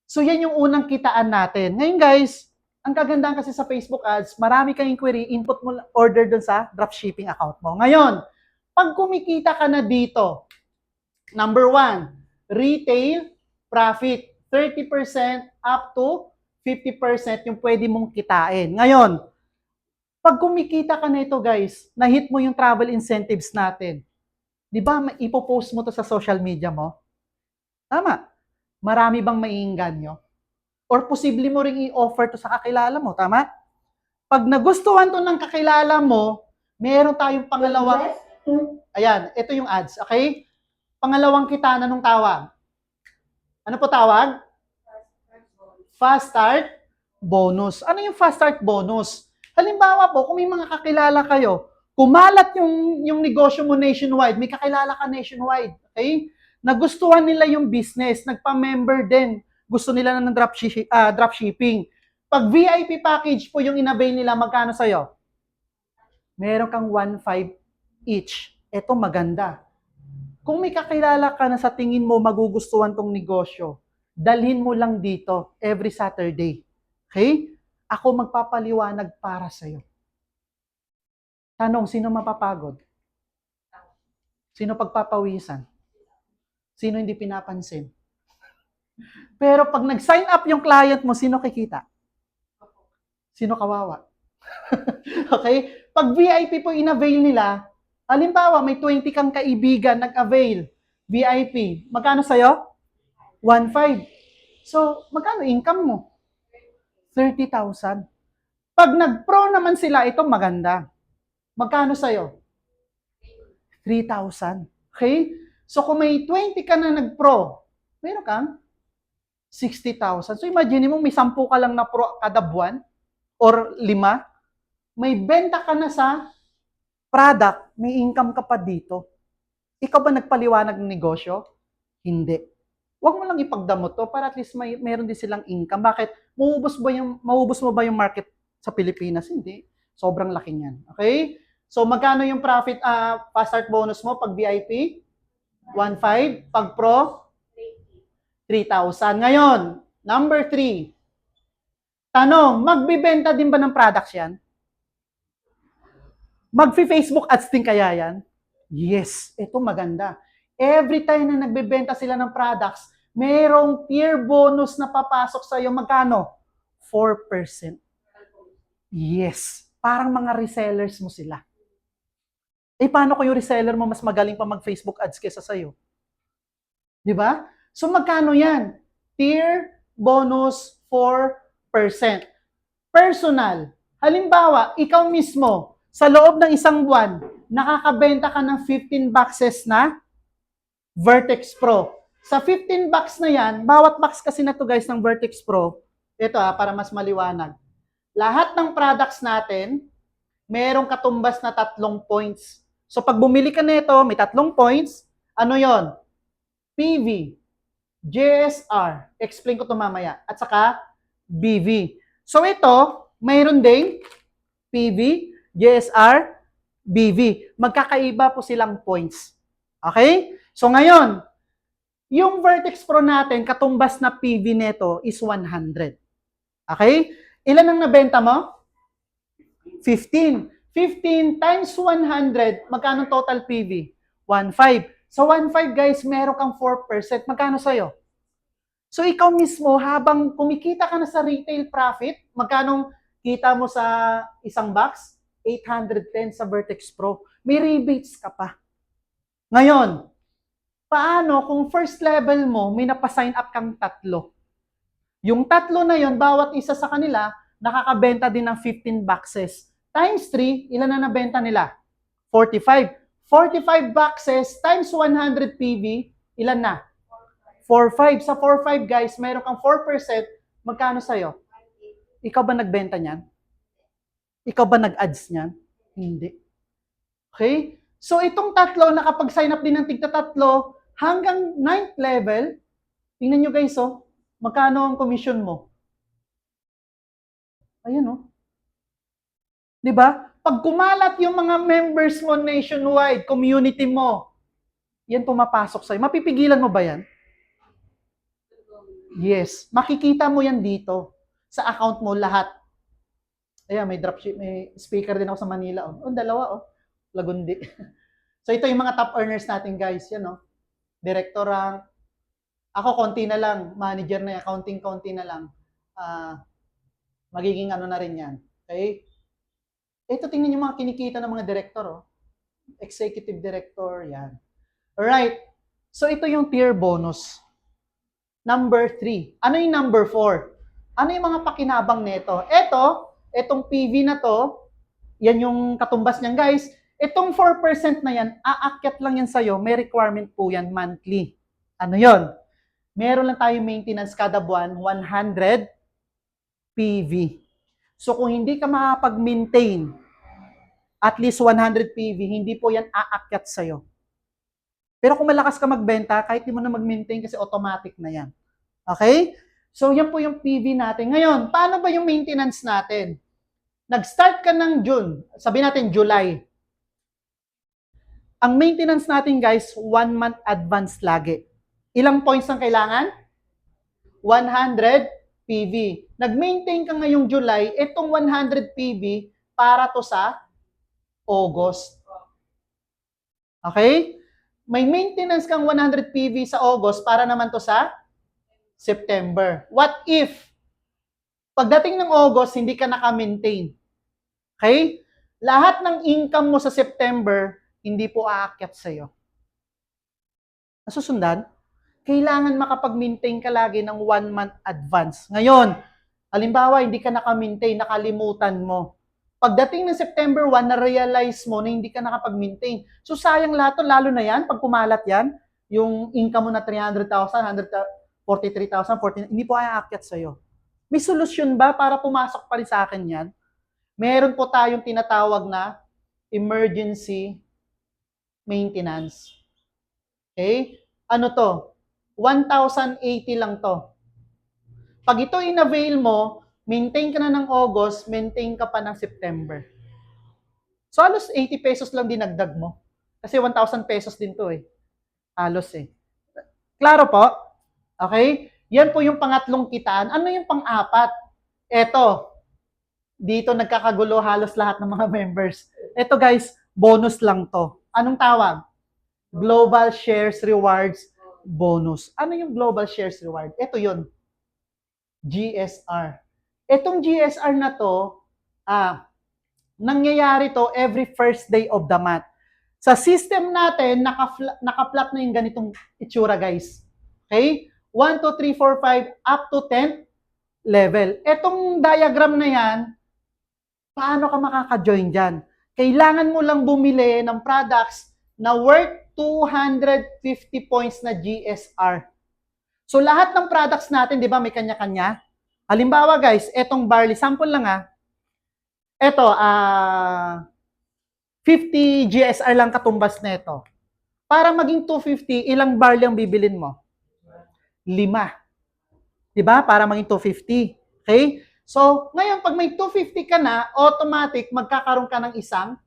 So, yan yung unang kitaan natin. Ngayon guys, ang kagandahan kasi sa Facebook ads, marami kang inquiry, input mo order dun sa dropshipping account mo. Ngayon, pag kumikita ka na dito, number 1, retail profit, 30% up to 50% yung pwede mong kitain. Ngayon, pag kumikita ka na ito guys, na-hit mo yung travel incentives natin, di ba ipopost mo to sa social media mo? Tama. Marami bang maiinganyo? Or posible mo ring i-offer to sa kakilala mo, tama? Pag nagustuhan to ng kakilala mo, meron tayong pangalawang, ayan, ito yung ads, okay? Pangalawang kita na nung tawag. Ano po tawag? Fast Start Bonus. Ano yung Fast Start Bonus? Halimbawa po, kung may mga kakilala kayo, kumalat yung negosyo mo nationwide, may kakilala ka nationwide, okay? Nagustuhan nila yung business, nagpa-member din, gusto nila na ng dropshipping. Pag VIP package po yung inavail nila, magkano sa'yo? Meron kang 1.5 each. Ito maganda. Kung may kakilala ka na sa tingin mo magugustuhan tong negosyo, dalhin mo lang dito every Saturday. Okay? Ako magpapaliwanag para sa'yo. Tanong, sino mapapagod? Sino pagpapawisan? Sino hindi pinapansin? Pero pag nag-sign up yung client mo, sino kikita? Sino kawawa? Okay? Pag VIP po in-avail nila, halimbawa may 20 kang kaibigan nag-avail, VIP, magkano sa'yo? 1.5. So, magkano income mo? 30,000. Pag nag-pro naman sila, ito maganda. Magkano sa'yo? 3,000. Okay? So, kung may 20 ka na nag-pro, meron kang 60,000. So, imagine mo, may 10 ka lang na pro kada buwan or 5. May benta ka na sa product, may income ka pa dito. Ikaw ba nagpaliwanag ng negosyo? Hindi. Huwag mo lang ipagdamot to para at least meron din silang income. Bakit? Maubos mo ba yung market sa Pilipinas? Hindi. Sobrang laki niyan. Okay? So, magkano yung profit, fast start bonus mo pag VIP? 1.5. Pag pro? 3,000. Ngayon, number 3. Tanong, magbibenta din ba ng products yan? Magfi-Facebook ads din kaya yan? Yes, ito maganda. Every time na nagbebenta sila ng products, merong tier bonus na papasok sa'yo. Magkano? 4%. Yes, parang mga resellers mo sila. Eh, paano kung yung reseller mo mas magaling pa mag-Facebook ads kesa sa'yo? Di ba? So, magkano yan? Tier bonus 4%. Personal. Halimbawa, ikaw mismo, sa loob ng isang buwan, nakakabenta ka ng 15 boxes na Vertex Pro. Sa 15 box na yan, bawat box kasi na to guys ng Vertex Pro, ito para mas maliwanag. Lahat ng products natin, merong katumbas na 3 points. So pag bumili ka nito, may 3 points, ano yon? PV, JSR, explain ko to mamaya, at saka BV. So ito, mayroon ding PV, JSR, BV. Magkakaiba po silang points. Okay? So ngayon, yung Vertex Pro natin, katumbas na PV nito is 100. Okay? Ilan ang nabenta mo? 15. 15 times 100, magkano total PV? 1.5. Sa 1.5 guys, meron kang 4%. Magkano sa'yo? So ikaw mismo, habang kumikita ka na sa retail profit, magkano kita mo sa isang box? 810 sa Vertex Pro. May rebates ka pa. Ngayon, paano kung first level mo, may napasign up kang 3? Yung 3 na yon, bawat isa sa kanila, nakakabenta din ng 15 boxes. Times 3, ilan na nabenta nila? 45. 45 boxes times 100 PV, ilan na? 4.5. Sa 4.5 guys, mayroon kang 4%, magkano sa'yo? Ikaw ba nagbenta niyan? Ikaw ba nag-ads niyan? Hindi. Okay? So itong 3, nakapag-sign up din ng tigta-3, hanggang 9th level, tingnan nyo guys, magkano ang commission mo? Ayan, 'Di ba? Pag kumalat yung mga members mo nationwide, community mo, yan pumapasok sa'yo. Mapipigilan mo ba yan? Yes. Makikita mo yan dito. Sa account mo lahat. Ayan, may dropship, may speaker din ako sa Manila. Dalawa, Lagundi. So ito yung mga top earners natin guys. Yan, Director rank. Ako, konti na lang. Manager na yan. Konti na lang. Magiging ano na rin yan. Okay? Ito, tingnan yung mga kinikita ng mga director, Executive director, yan. Alright. So, ito yung tier bonus. Number 3. Ano yung number 4? Ano yung mga pakinabang nito? Itong PV na to, yan yung katumbas niyan, guys. Itong 4% na yan, aakyat lang yan sa'yo. May requirement po yan monthly. Ano yon? Meron lang tayo maintenance kada buwan, 100 PV. So kung hindi ka makapag-maintain at least 100 PV, hindi po yan aakyat sa'yo. Pero kung malakas ka magbenta, kahit di mo na mag-maintain kasi automatic na yan. Okay? So yan po yung PV natin. Ngayon, paano ba yung maintenance natin? Nag-start ka ng June, sabihin natin July. Ang maintenance natin guys, 1 month advance lagi. Ilang points ang kailangan? 100 PV. Nag-maintain ka ngayong July, itong 100 PV para to sa August. Okay? May maintenance kang 100 PV sa August para naman to sa September. What if pagdating ng August, hindi ka naka-maintain? Okay? Lahat ng income mo sa September, hindi po aakyat sa'yo. Nasusundan? Kailangan makapag-maintain ka lagi ng 1 month advance. Ngayon, halimbawa, hindi ka naka-maintain, nakalimutan mo. Pagdating ng September 1, na-realize mo na hindi ka nakapag-maintain. So, sayang lahat to, lalo na yan, pag kumalat yan, yung income mo na 300,000, 143,000, 14, hindi po ay aakyat sa'yo. May solusyon ba para pumasok pa rin sa akin yan? Meron po tayong tinatawag na emergency maintenance. Okay? Ano to? 1,080 lang to. Pag ito in-avail mo, maintain ka na ng August, maintain ka pa ng September. So, halos 80 pesos lang dinagdag mo. Kasi 1,000 pesos din to Halos Klaro po? Okay? Yan po yung pangatlong kitaan. Ano yung pang-apat? Eto. Dito nagkakagulo halos lahat ng mga members. Eto guys, bonus lang to. Anong tawag? Global Shares Rewards Bonus. Ano yung Global Shares Reward? Ito yun. GSR. Itong GSR na to, nangyayari to every first day of the month. Sa system natin, naka-plot na yung ganitong itsura, guys. Okay? 1, 2, 3, 4, 5, up to 10th level. Itong diagram na yan, paano ka makaka-join dyan? Kailangan mo lang bumili ng products na worth 250 points na GSR. So lahat ng products natin, di ba, may kanya-kanya? Halimbawa guys, etong barley, sample lang Eto, 50 GSR lang katumbas nito. Para maging 250, ilang barley ang bibilin mo? 5. Di ba? Para maging 250. Okay? So, ngayon, pag may 250 ka na, automatic, magkakaroon ka ng isang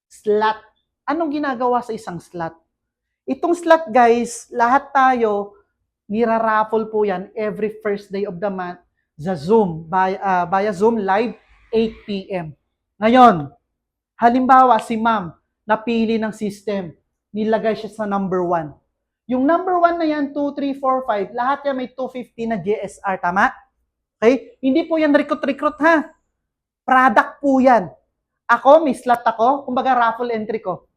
slot. Anong ginagawa sa isang slot? Itong slot, guys, lahat tayo, niraraffle po yan every first day of the month sa Zoom, via Zoom Live, 8 p.m. Ngayon, halimbawa, si ma'am, napili ng system, nilagay siya sa number 1. Yung number 1 na yan, 2, 3, 4, 5, lahat yan may 250 na GSR, tama? Okay? Hindi po yan recruit ha. Product po yan. Ako, may slot ako, kumbaga raffle entry ko.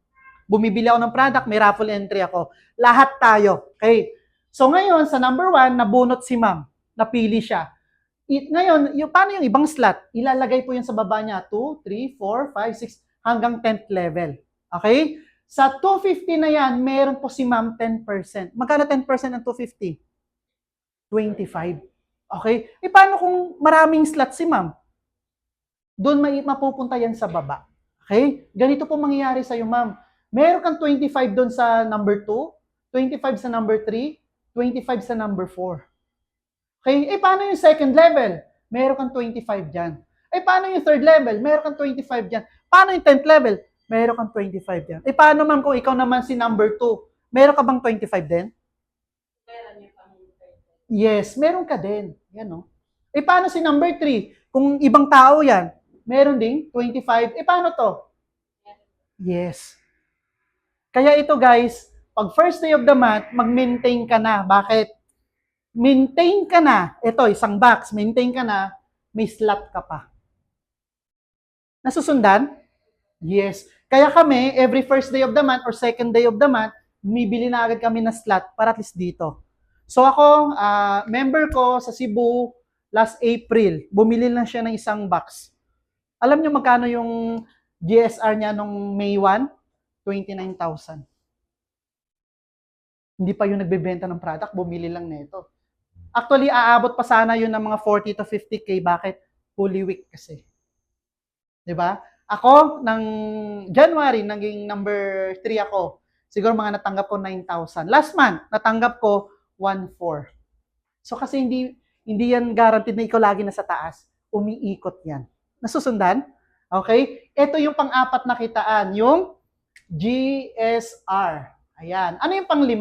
Bumibili ako ng product, may raffle entry ako. Lahat tayo. Okay? So ngayon, sa number 1, nabunot si ma'am. Napili siya. Ngayon, paano yung ibang slot? Ilalagay po yan sa baba niya. 2, 3, 4, 5, 6, hanggang 10th level. Okay? Sa 250 na yan, meron po si ma'am 10%. Magkano 10% ng 250? 25. Okay? Paano kung maraming slot si ma'am? Doon mapupunta yan sa baba. Okay? Ganito po mangyayari sa'yo, ma'am. Meron kang 25 doon sa number 2, 25 sa number 3, 25 sa number 4. Okay? Paano yung second level? Meron kang 25 dyan. Paano yung third level? Meron kang 25 dyan. Paano yung 10th level? Meron kang 25 dyan. Paano, ma'am, kung ikaw naman si number 2? Meron ka bang 25 din? Yes, meron ka din. Yan, no? Paano si number 3? Kung ibang tao yan, meron ding 25. Paano to? Yes. Kaya ito, guys, pag first day of the month, mag-maintain ka na. Bakit? Maintain ka na. Ito, isang box. Maintain ka na. May slot ka pa. Nasusundan? Yes. Kaya kami, every first day of the month or second day of the month, bumibili na agad kami na slot para at least dito. So ako, member ko sa Cebu, last April, bumili lang siya ng isang box. Alam niyo magkano yung GSR niya nung May 1? 29,000. Hindi pa yung nagbebenta ng product, bumili lang nito. Actually, aabot pa sana yun ng mga 40 to 50K. Bakit? Holy Week kasi. 'Di ba? Ako, ng January, naging number 3 ako. Siguro mga natanggap ko 9,000. Last month, natanggap ko 1,400. So kasi hindi yan guaranteed na ikaw lagi na sa taas. Umiikot yan. Nasusundan? Okay? Ito yung pang-apat na kitaan, yung GSR. Ayan. Ano yung pang-5?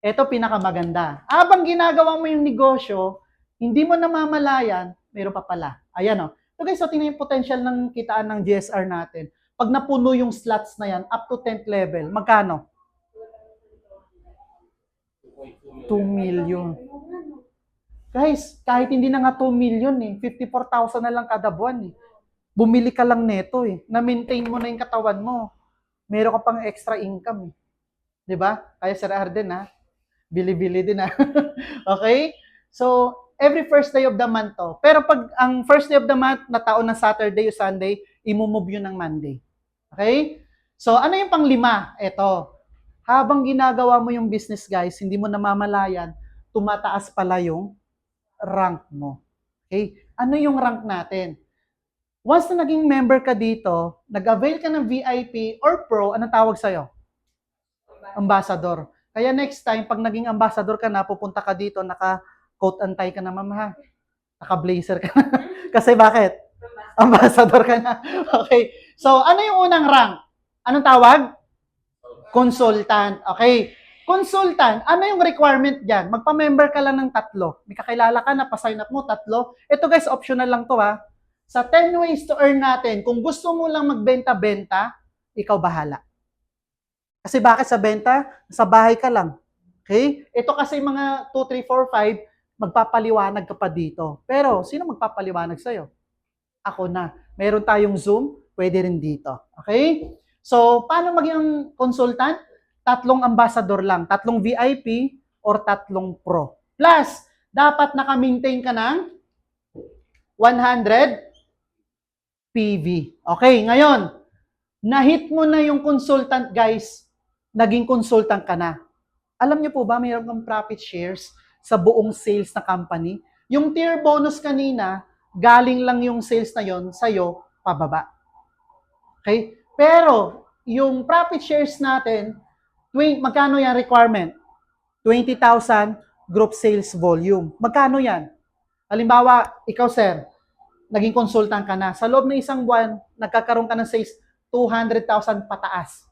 Ito pinakamaganda. Habang ginagawa mo yung negosyo, hindi mo namamalayan, mayroon pa pala. Ayan o. So guys, so tingnan yung potential ng kitaan ng GSR natin. Pag napuno yung slots na yan, up to 10th level, magkano? 2 million. Guys, kahit hindi na nga 2 million 54,000 na lang kada buwan Bumili ka lang neto Na-maintain mo na yung katawan mo. Meron ka pang extra income 'Di ba? Kaya Sir Arden bili-bili din Okay? So, every first day of the month to. Pero pag ang first day of the month na taon ng Saturday o Sunday, imumove yun ng Monday. Okay? So, ano yung pang-5? Ito. Habang ginagawa mo yung business, guys, hindi mo namamalayan, tumataas pala yung rank mo. Okay? Ano yung rank natin? Once na naging member ka dito, nag-avail ka ng VIP or Pro, anong tawag sa'yo? Ambassador. Kaya next time, pag naging ambassador ka na, pupunta ka dito, naka-coat and tie ka na, ma'am ha? Naka-blazer ka na. Kasi bakit? Ambassador ka na. Okay. So, ano yung unang rank? Anong tawag? Consultant. Okay. Consultant, ano yung requirement dyan? Magpa-member ka lang ng 3. May kakilala ka na, pa-sign up mo, 3. Ito guys, optional lang to Sa 10 ways to earn natin, kung gusto mo lang magbenta-benta, ikaw bahala. Kasi bakit sa benta? Sa bahay ka lang. Okay? Ito kasi mga 2, 3, 4, 5, magpapaliwanag ka pa dito. Pero, sino magpapaliwanag sa'yo? Ako na. Meron tayong Zoom, pwede rin dito. Okay? So, paano maging consultant? 3 ambassador lang. 3 VIP or 3 pro. Plus, dapat naka-maintain ka ng 100 PV. Okay, ngayon, Na-hit mo na yung consultant, guys. Naging consultant ka na. Alam niyo po ba, mayroon kang profit shares sa buong sales na company? Yung tier bonus kanina, galing lang yung sales na yon sa'yo, pababa. Okay? Pero, yung profit shares natin, magkano yan requirement? 20,000 group sales volume. Magkano yan? Halimbawa, ikaw sir, naging consultant ka na. Sa loob ng isang buwan, nagkakaroon ka ng sales 200,000 pataas.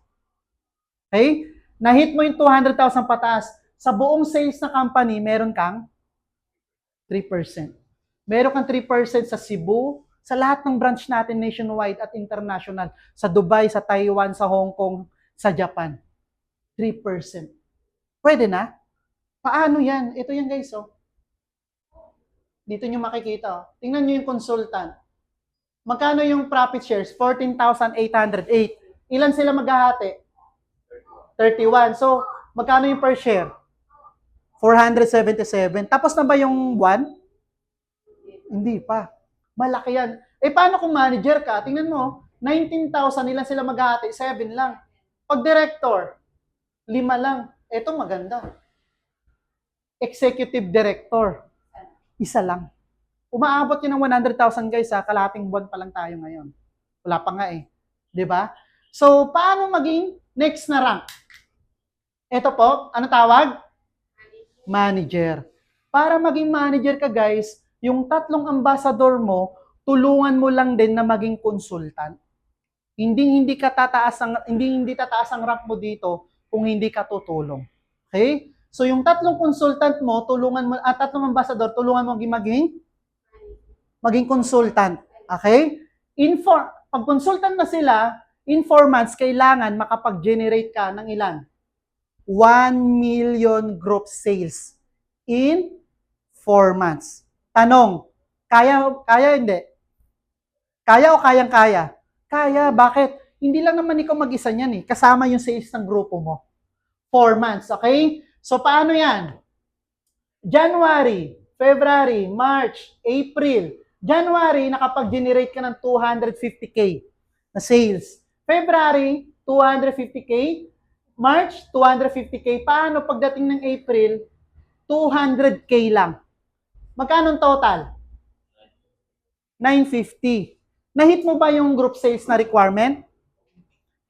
Okay? Na-hit mo yung 200,000 pataas. Sa buong sales na company, meron kang 3%. Meron kang 3% sa Cebu, sa lahat ng branch natin nationwide at international. Sa Dubai, sa Taiwan, sa Hong Kong, sa Japan. 3%. Pwede na? Paano yan? Ito yan guys, oh. Dito nyo makikita, oh. Tingnan nyo yung consultant. Magkano yung profit shares? 14,808. Ilan sila maghahati? 31. So, magkano yung per share? 477. Tapos na ba yung 1? Hindi pa. Malaki yan. Eh, paano kung manager ka? Tingnan mo, 19,000, ilan sila maghahati? 7 lang. Pag director, 5 lang. Ito maganda. Executive director, 1 lang. Umaabot yun ng 100,000 guys ha, kalating buwan pa lang tayo ngayon. Wala pa nga eh. 'Di ba? So, paano maging next na rank? Ito po, ano tawag? Manager. Para maging manager ka guys, yung 3 ambassador mo, tulungan mo lang din na maging consultant. Hindi tataas ang rank mo dito kung hindi ka tutulong. Okay? So yung 3 consultant mo, tulungan mo, 3 ambassador, tulungan mo maging consultant. Okay? Pag consultant na sila, in 4 months, kailangan makapag-generate ka ng ilan? 1 million group sales in 4 months. Tanong, kaya hindi? Kaya o kayang-kaya? Kaya, bakit? Hindi lang naman ikaw mag-isa niyan eh. Kasama yung sales ng grupo mo. 4 months, okay? So, paano yan? January, February, March, April. January, nakapag-generate ka ng 250K na sales. February, 250K. March, 250K. Paano pagdating ng April, 200K lang? Magkano total? 950. Na-hit mo ba yung group sales na requirement?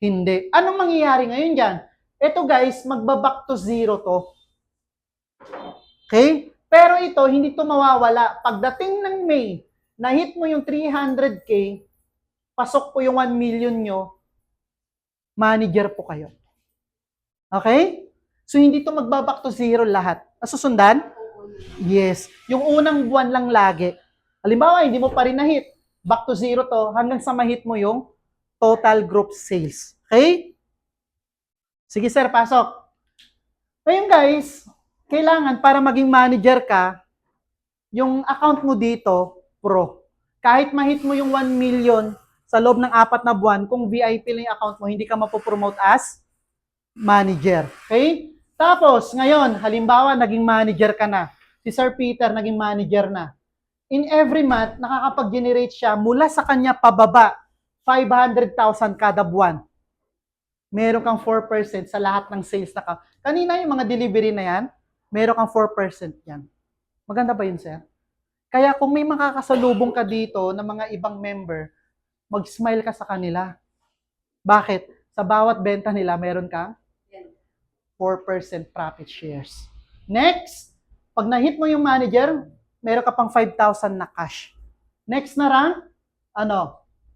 Hindi. Anong mangyayari ngayon dyan? Ito guys, magbaback to zero to. Okay? Pero ito, hindi to mawawala. Pagdating ng May, na-hit mo yung 300K, pasok po yung 1 million nyo, manager po kayo. Okay? So, hindi to magbaback to zero lahat. Nasusundan? Yes. Yung unang buwan lang lagi. Halimbawa, hindi mo pa rin na-hit. Back to zero to hanggang sa ma-hit mo yung total group sales. Okay? Sige sir, pasok. Ngayon guys, kailangan para maging manager ka, yung account mo dito, pro. Kahit ma-hit mo yung 1 million sa loob ng 4 na buwan, kung VIP lang yung account mo, hindi ka mapopromote as manager. Okay? Tapos, ngayon, halimbawa, naging manager ka na. Si Sir Peter, naging manager na. In every month, nakakapag-generate siya mula sa kanya pababa, 500,000 kada buwan. Meron kang 4% sa lahat ng sales na ka. Kanina yung mga delivery na yan, meron kang 4% yan. Maganda ba yun, sir? Kaya kung may makakasalubong ka dito ng mga ibang member, mag-smile ka sa kanila. Bakit? Sa bawat benta nila, meron kang 4% profit shares. Next, pag na-hit mo yung manager, meron ka pang 5,000 na cash. Next na rank,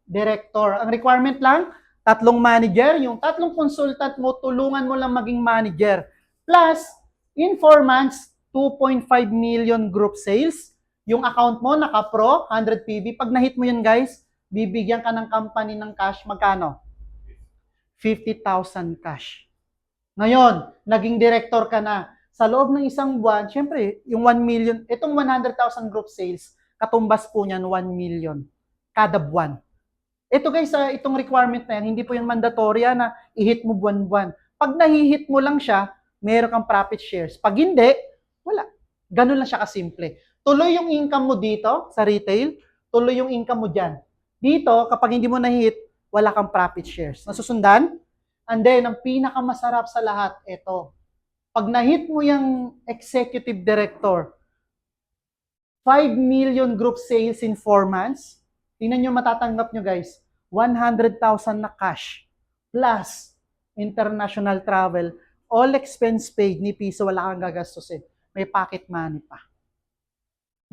director. Ang requirement lang, 3 manager, yung 3 consultant mo, tulungan mo lang maging manager. Plus, in 4 months, 2.5 million group sales. Yung account mo, naka-pro, 100 PB. Pag na-hit mo yun, guys, bibigyan ka ng company ng cash, magkano? 50,000 cash. Ngayon, naging director ka na. Sa loob ng isang buwan, syempre, yung 1 million, itong 100,000 group sales, katumbas po niyan 1 million kada buwan. Ito guys, itong requirement na yan, hindi po yung mandatory na i-hit mo buwan-buwan. Pag nahi-hit mo lang siya, meron kang profit shares. Pag hindi, wala. Ganun lang siya kasimple. Tuloy yung income mo dito sa retail, tuloy yung income mo dyan. Dito, kapag hindi mo na-hit, wala kang profit shares. Nasusundan? And then, ang pinakamasarap sa lahat, ito. Pag na-hit mo yung executive director, 5 million group sales in 4 months, tingnan nyo matatanggap nyo guys, 100,000 na cash, plus international travel, all expense paid, ni piso, wala kang gagastusin. May pocket money pa.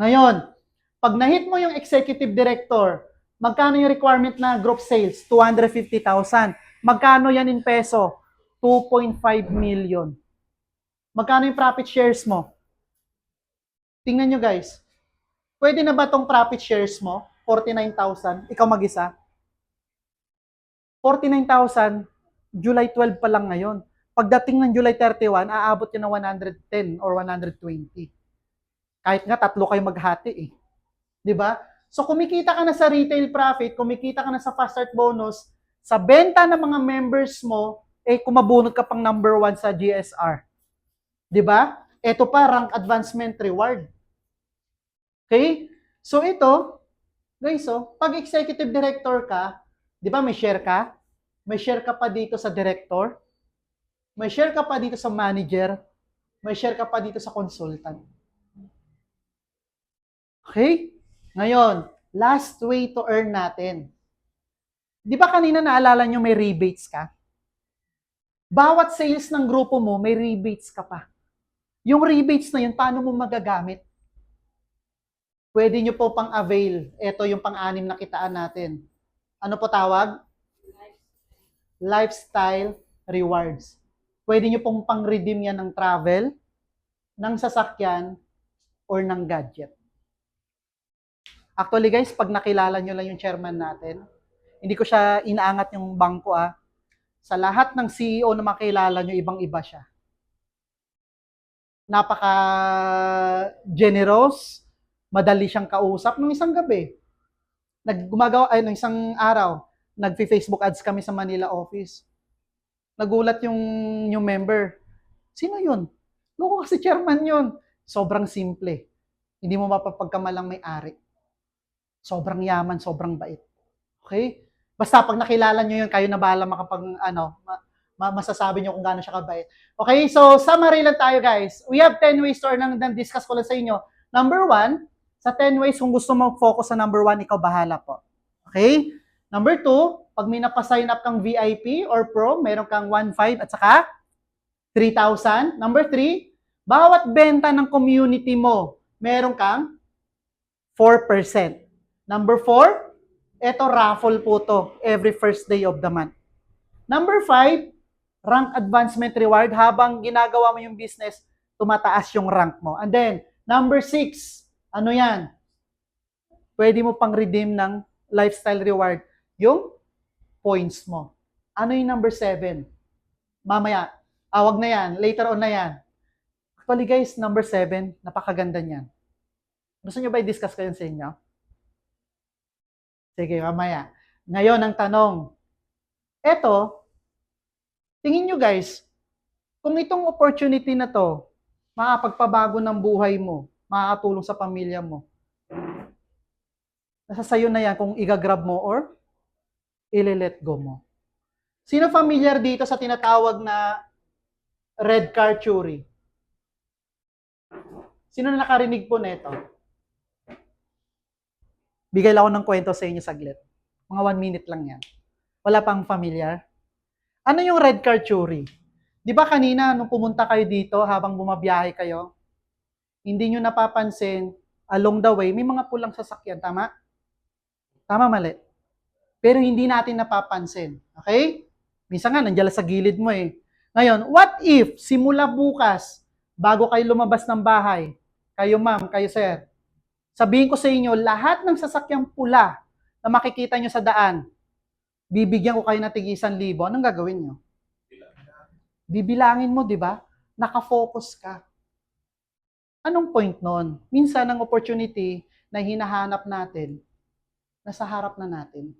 Ngayon, pag na-hit mo yung executive director, magkano yung requirement na group sales? 250,000. Magkano yan in peso? 2.5 million. Magkano yung profit shares mo? Tingnan nyo guys. Pwede na ba tong profit shares mo? 49,000. Ikaw mag-isa? 49,000, July 12 pa lang ngayon. Pagdating ng July 31, aabot yun ng 110 or 120. Kahit nga tatlo kayo maghati eh. 'Di ba? So kumikita ka na sa retail profit, kumikita ka na sa fast start bonus, sa benta ng mga members mo, eh kumabunot ka pang number 1 sa GSR. 'Di ba? Ito pa, rank advancement reward. Okay? So ito, guys, pag executive director ka, 'di ba may share ka? May share ka pa dito sa director, may share ka pa dito sa manager, may share ka pa dito sa consultant. Okay? Ngayon, last way to earn natin. Di ba kanina naalala nyo may rebates ka? Bawat sales ng grupo mo, may rebates ka pa. Yung rebates na yun, paano mo magagamit? Pwede nyo po pang avail. Ito yung pang-anim na kitaan natin. Ano po tawag? Lifestyle rewards. Pwede nyo pong pang-redeem yan ng travel, ng sasakyan, or ng gadget. Actually guys, pag nakilala nyo lang yung chairman natin, hindi ko siya inaangat yung bangko Sa lahat ng CEO na makilala nyo, ibang-iba siya. Napaka-generous, madali siyang kausap. Nung isang gabi, nung isang araw, nag-Facebook ads kami sa Manila office. Nagulat yung member. Sino yun? Loko kasi chairman yun. Sobrang simple. Hindi mo mapapagkamalang may-ari. Sobrang yaman, sobrang bait. Okay? Basta pag nakilala nyo yun, kayo na bahala masasabi nyo kung gaano siya kabait. Okay, so summary lang tayo guys. We have 10 ways to earn, discuss ko lang sa inyo. Number 1, sa 10 ways, kung gusto mo focus sa number 1, ikaw bahala po. Okay? Number 2, pag may napasign up kang VIP or Pro, meron kang 1,500 at saka 3,000. Number 3, bawat benta ng community mo, meron kang 4%. Number 4, eto raffle po to every first day of the month. Number 5, rank advancement reward. Habang ginagawa mo yung business, tumataas yung rank mo. And then, number 6, ano yan? Pwede mo pang redeem ng lifestyle reward yung points mo. Ano yung number 7? Mamaya, wag na yan. Later on na yan. Actually guys, number 7, napakaganda niyan. Gusto nyo ba i-discuss kayo sa inyo? Sige, mamaya. Ngayon, ang tanong. Eto, tingin nyo guys, kung itong opportunity na to, makapagpabago ng buhay mo, makakatulong sa pamilya mo, nasa sayo na yan kung igagrab mo or ile-let go mo. Sino familiar dito sa tinatawag na red car theory? Sino na nakarinig po nito? Bigay lang ako ng kwento sa inyo saglit. Mga 1 minute lang yan. Wala pang familiar? Ano yung red car theory? Di ba kanina, nung pumunta kayo dito, habang bumabiyahe kayo, hindi nyo napapansin, along the way, may mga pulang sasakyan. Tama? Tama, mali. Pero hindi natin napapansin. Okay? Minsan nga, nandiyan sa gilid mo eh. Ngayon, what if, simula bukas, bago kayo lumabas ng bahay, kayo ma'am, kayo sir, sabihin ko sa inyo, lahat ng sasakyang pula na makikita nyo sa daan, bibigyan ko kayo na tig 1,000. Anong gagawin nyo? Bibilangin mo, di ba? Nakafocus ka. Anong point nun? Minsan, ang opportunity na hinahanap natin, nasa harap na natin.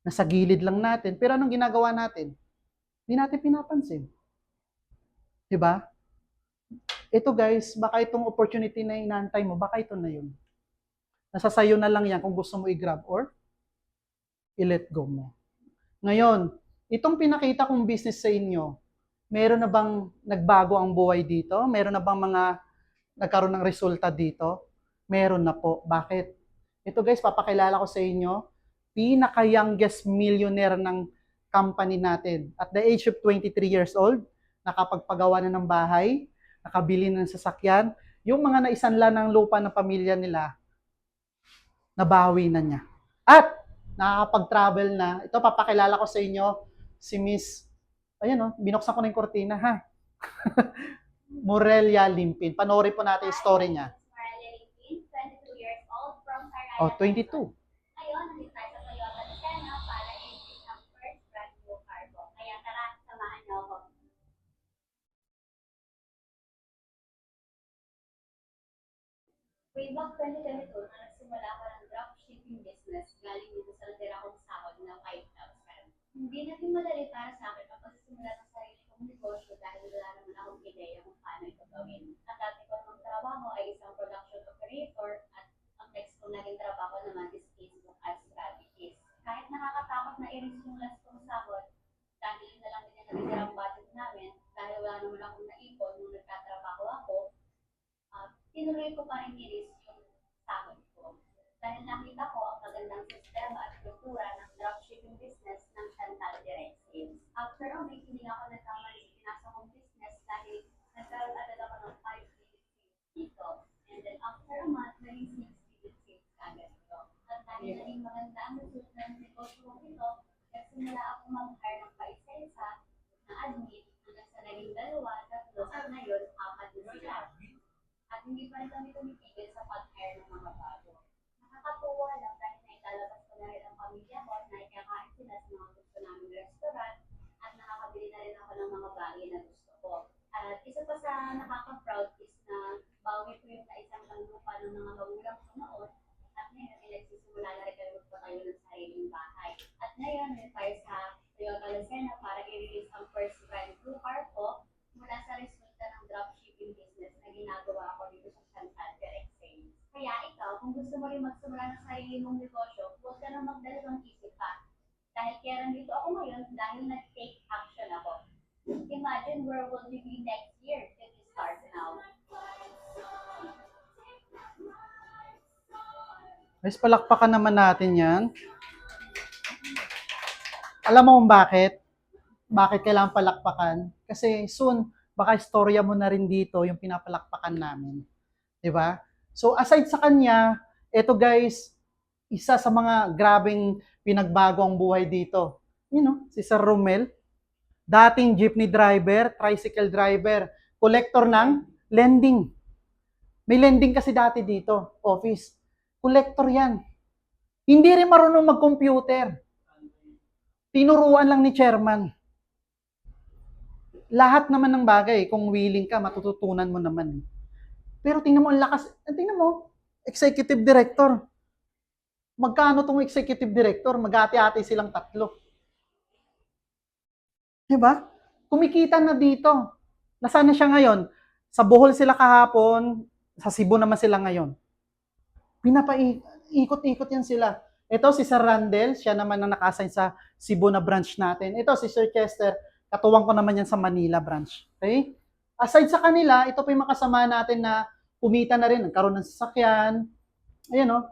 Nasa gilid lang natin. Pero anong ginagawa natin? Hindi natin pinapansin. Di ba? Ito guys, baka itong opportunity na inaantay mo, baka ito na yun. Nasa sayo na lang yan kung gusto mo i-grab or i-let go mo. Ngayon, itong pinakita kong business sa inyo, meron na bang nagbago ang buhay dito? Meron na bang mga nagkaroon ng resulta dito? Meron na po. Bakit? Ito guys, papakilala ko sa inyo, pinaka-youngest millionaire ng company natin. At the age of 23 years old, nakapagpagawa na ng bahay, nakabili na ng sasakyan, yung mga naisanla ng lupa ng pamilya nila, nabawi na niya. At nakakapag-travel na. Ito, papakilala ko sa inyo, si Miss, ayan o, binuksan ko na yung kortina ha. Morelia Limpin. Panoorin po natin yung story niya. Morelia Limpin, 22 years old, from Saraya. Oh, 22. Ngayon, nandito tayo sa Toyota Lucena para i-release ang first brand new car ko. Kaya tara, samahan niyo ako. Way back 2022, na nagsimula ako ng dropshipping business galing dito sa natira kong sahod na 5,000. Hindi naging madali para sa akin ang pagsisimula ng sarili kong negosyo dahil wala naman akong ideya kung paano ito gawin. Ang dati ko ng trabaho ay isang production operator at ang next kong naging trabaho naman is Facebook ads strategist. Kahit nakakatakot na i-reach yung last kong sahod, dahil yun na lang din yung natitirang budget namin, dahil wala naman akong naipon nung nagtatrabaho ako, tinuloy ko pa rin i-risk yung sahod ko. Dahil nakita ko ang magandang sistema at kultura ng dropshipping business ng Chantal Direct Sales. After a week, hindi ako nagkamali sa pinasa kong business dahil nagkaroon agad ako ng 5 digit sales dito. And then after a month, naging 6 digit sales agad ito. At dahil naging maganda ang result ng negosyo ko ito, nagsimula ako mag-hire ng paisa-isa na admin hanggang sa naging 2, 3, at ngayon, 4 na sila. At hindi pa rin kami tumitigil sa pag-hire ng mga bago. Nakakatuwa lang dahil nailalabas ko na rin ang pamilya ko at naikakain sila sa mga gusto naming restaurant at nakakabili na rin ako ng mga bagay na gusto ko. At isa pa sa nakaka-proud is na bawi ko yung naisang lupa ng mga magulang ko noon at ngayon ay nagsisimula na rin kami magpatayo ng sariling bahay. At ngayon, tayo sa Toyota Lucena para i-release ang first brand new car ko mula sa resulta ng dropshipping business na ginagawa ko dito sa Chantal Direct Sales. Kaya ikaw, kung gusto mo rin magsimula ng sarili mong negosyo, huwag ka nang magdalawang isip pa. Dahil kaya nandito ako ngayon dahil nag-take action ako. Imagine where will we be next year if we start now. Guys, palakpakan naman natin yan. Alam mo kung bakit? Bakit kailangan palakpakan? Kasi soon, baka istorya mo na rin dito yung pinapalakpakan namin. 'Di ba? So aside sa kanya, eto guys, isa sa mga grabeng pinagbago ang buhay dito. You know, si Sir Romel, dating jeepney driver, tricycle driver, collector ng lending. May lending kasi dati dito, office. Collector yan. Hindi rin marunong mag-computer. Tinuruan lang ni chairman. Lahat naman ng bagay, kung willing ka, matututunan mo naman. Pero tingnan mo, ang lakas. Tingnan mo, executive director. Magkano tong executive director? Mag-ati-ati silang 3. Diba? Kumikita na dito. Nasaan na siya ngayon? Sa Bohol sila kahapon, sa Cebu naman sila ngayon. Pinapaikot-ikot yan sila. Ito si Sir Randel, siya naman ang naka-assign sa Cebu na branch natin. Ito si Sir Chester, katuwang ko naman yan sa Manila branch. Okay? Aside sa kanila, ito pa yung makasama natin na kumita na rin, nagkaroon ng sasakyan. Ayan o.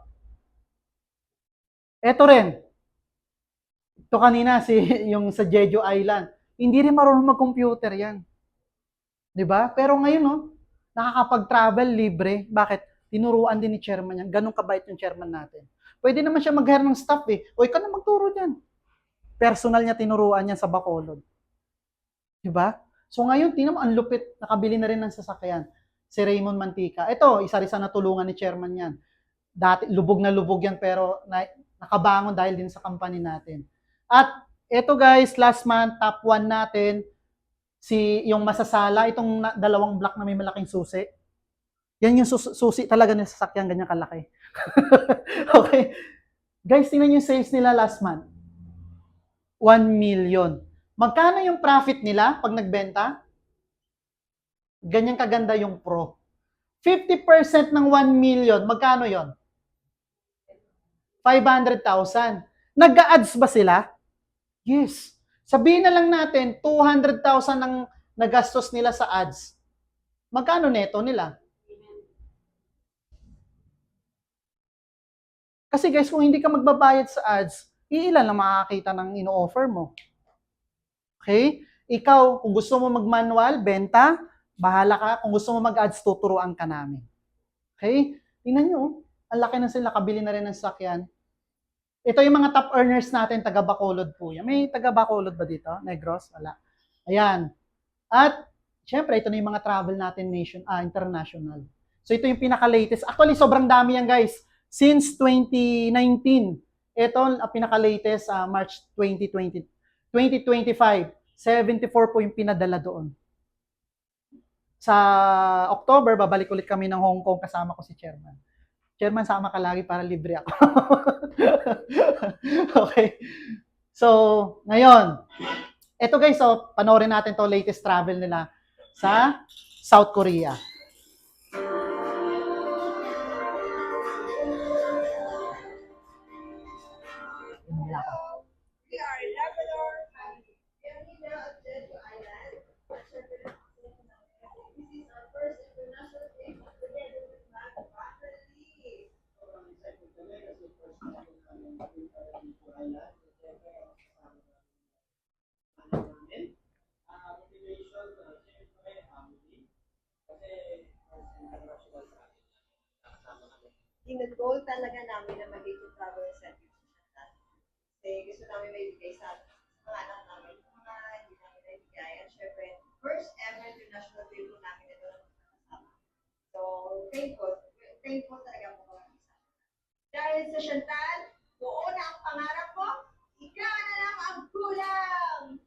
Ito rin. Ito kanina, yung sa Jeju Island. Hindi rin marunong mag-computer yan. 'Di ba? Pero ngayon, no, nakakapag-travel libre. Bakit? Tinuruan din ni chairman yan. Ganun kabait yung chairman natin. Pwede naman siya mag-hire ng staff eh. O, ikaw na magturo dyan. Personal niya tinuruan yan sa Bacolod. 'Di ba? So ngayon, tingnan mo, ang lupit. Nakabili na rin ng sasakyan. Si Raymond Mantika. Ito, isa rin sa natulungan ni chairman yan. Dati, lubog na lubog yan, pero nakabangon dahil din sa company natin. At ito guys, last month, top 1 natin, yung masasala, itong dalawang block na may malaking susi. Yan yung susi talaga ng sasakyan, ganyan kalaki. Okay. Guys, tingnan yung sales nila last month. 1 million. Magkano yung profit nila pag nagbenta? Ganyan kaganda yung Pro. 50% ng 1 million, magkano yon? 500,000. Nag-a-ads ba sila? Yes. Sabihin na lang natin, 200,000 ang nagastos nila sa ads. Magkano neto nila? Kasi guys, kung hindi ka magbabayad sa ads, iilan lang makakita ng ino-offer mo. Okay? Ikaw, kung gusto mo mag-manual, benta, bahala ka. Kung gusto mo mag-ads, tuturuan ka namin. Okay? Tingnan nyo, ang laki na sila, nakabili na rin ng sakyan. Ito yung mga top earners natin, taga Bacolod po yan. May taga Bacolod ba dito? Negros? Wala. Ayan. At, syempre, ito na yung mga travel natin international. So, ito yung pinaka-latest. Actually, sobrang dami yan, guys. Since 2019. Ito, pinaka-latest, March 2020, 2025. 74 po yung pinadala doon. Sa October, babalik ulit kami ng Hong Kong kasama ko si Chairman. Chairman, sama ka lagi para libre ako. Okay. So, ngayon, eto guys, so, panoorin natin to latest travel nila sa South Korea. We are in Labrador and we are now at Jeju Island. This is our first international trip together with Matt Battery. Ginag-goal talaga namin na mag-ito travel incentive sa Shanghai. Kasi gusto namin may bigay sa mga anak namin, mga hindi namin naibigay. At syempre, first ever international trip po namin ito na magkakasama. So, thankful talaga po kami sa dahil sa Chantal, buo na ang pangarap mo, ikaw na lang ang kulang!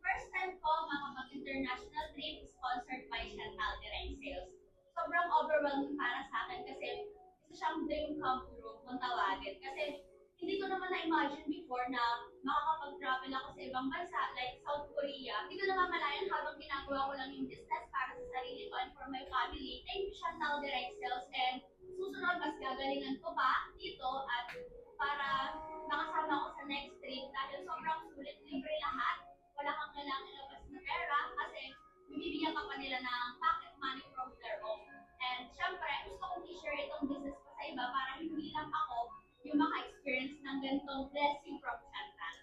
First time ko makapag-international trip sponsored by Chantal Direct Sales. Sobrang overwhelming para sa akin kasi isa siyang dream come true kung tawagin. Kasi hindi ko naman na-imagine before na makakapag-travel ako sa ibang bansa like South Korea. Hindi ko namamalayan habang ginagawa ko lang yung business para sa sarili ko and for my family. Thank you Chantal Direct Sales and susunod mas gagalingan ko pa dito at para makasama ko sa next trip dahil sobrang sulit, libre lahat. Wala kang kailangan ilabas na pera kasi bibigyan ka pa nila ng pocket money from their own. And syempre, gusto kong i-share itong business ko sa iba para hindi lang ako yung maka-experience ng ganitong blessing from Chantal.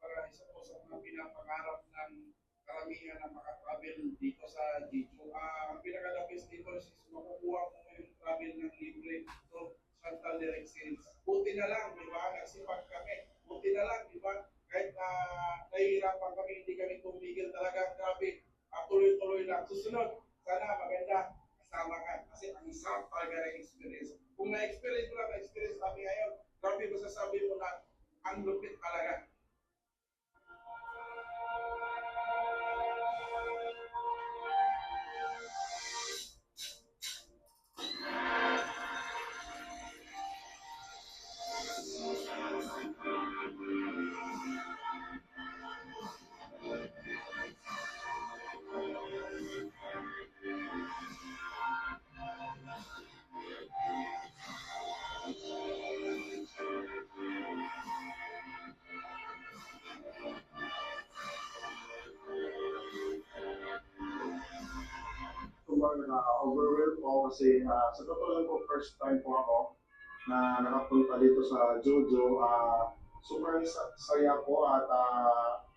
Para isa po sa mga pinapangarap ng karamihan na makatravel dito sa Jeju. Ang pinaka-lapis dito is makukuha mo yung travel ng libre to Chantal Direct Sales. Buti na lang, di ba? Nagsipag kami. Buti na lang, di ba? Kahit na nahihirapan kami, hindi kami tumigil talaga. Grabe, tuloy-tuloy lang. Susunod, sana maganda kasama ka. Kasi ang sarap talaga ng experience. Kung na-experience mo lang, na-experience kami ngayon, grabe ko sasabi mo na ang lupit talaga. na-overwhelmed po kasi sa totoo lang po, first time po ako na nakapunta dito sa Jojo. Super saya po at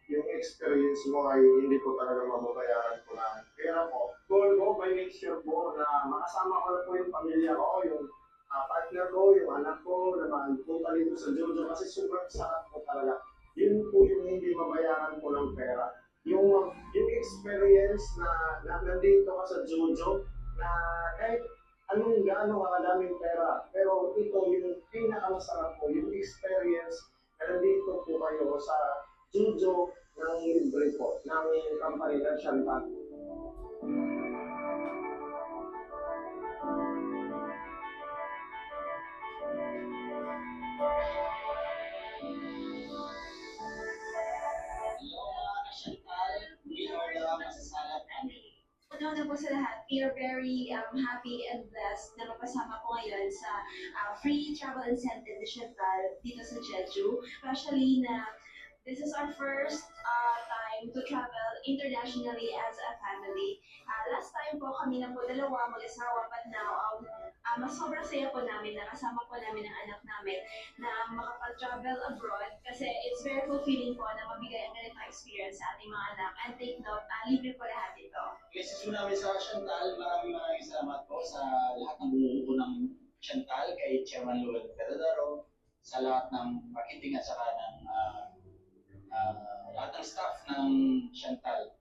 yung experience mo ay hindi ko talaga mababayaran po na pera po. Goal ko by next year po na makasama ko na po yung pamilya ko, yung partner ko, yung anak ko na magpunta dito sa Jojo kasi super sarap po talaga. Yun po yung hindi mabayaran ko ng pera. Yung experience na nandito ka sa Jojo na kahit anong gaano kadaming pera, pero ito yung pinakamasarap po, yung experience na nandito po kayo sa Jojo ng libre po, ng company ng Shantan. Una po sa lahat, we are very happy and blessed na mapasama po ngayon sa free travel incentive ni Chantal dito sa Jeju. Especially na this is our first time to travel internationally as a family. Last time po kami na po dalawa mag-asawa, but now mas sobrang saya po namin na kasama po namin ang anak namin na makapag-travel abroad kasi it's very fulfilling po na mabigay ang ganitong experience sa ating mga anak. And take note, libre po lahat ito. Message po namin sa Chantal, maraming salamat po sa lahat ng bumubuo ng Chantal, kay Chairman Luel Peredaro, sa lahat ng marketing at saka ng lahat ng staff ng Chantal.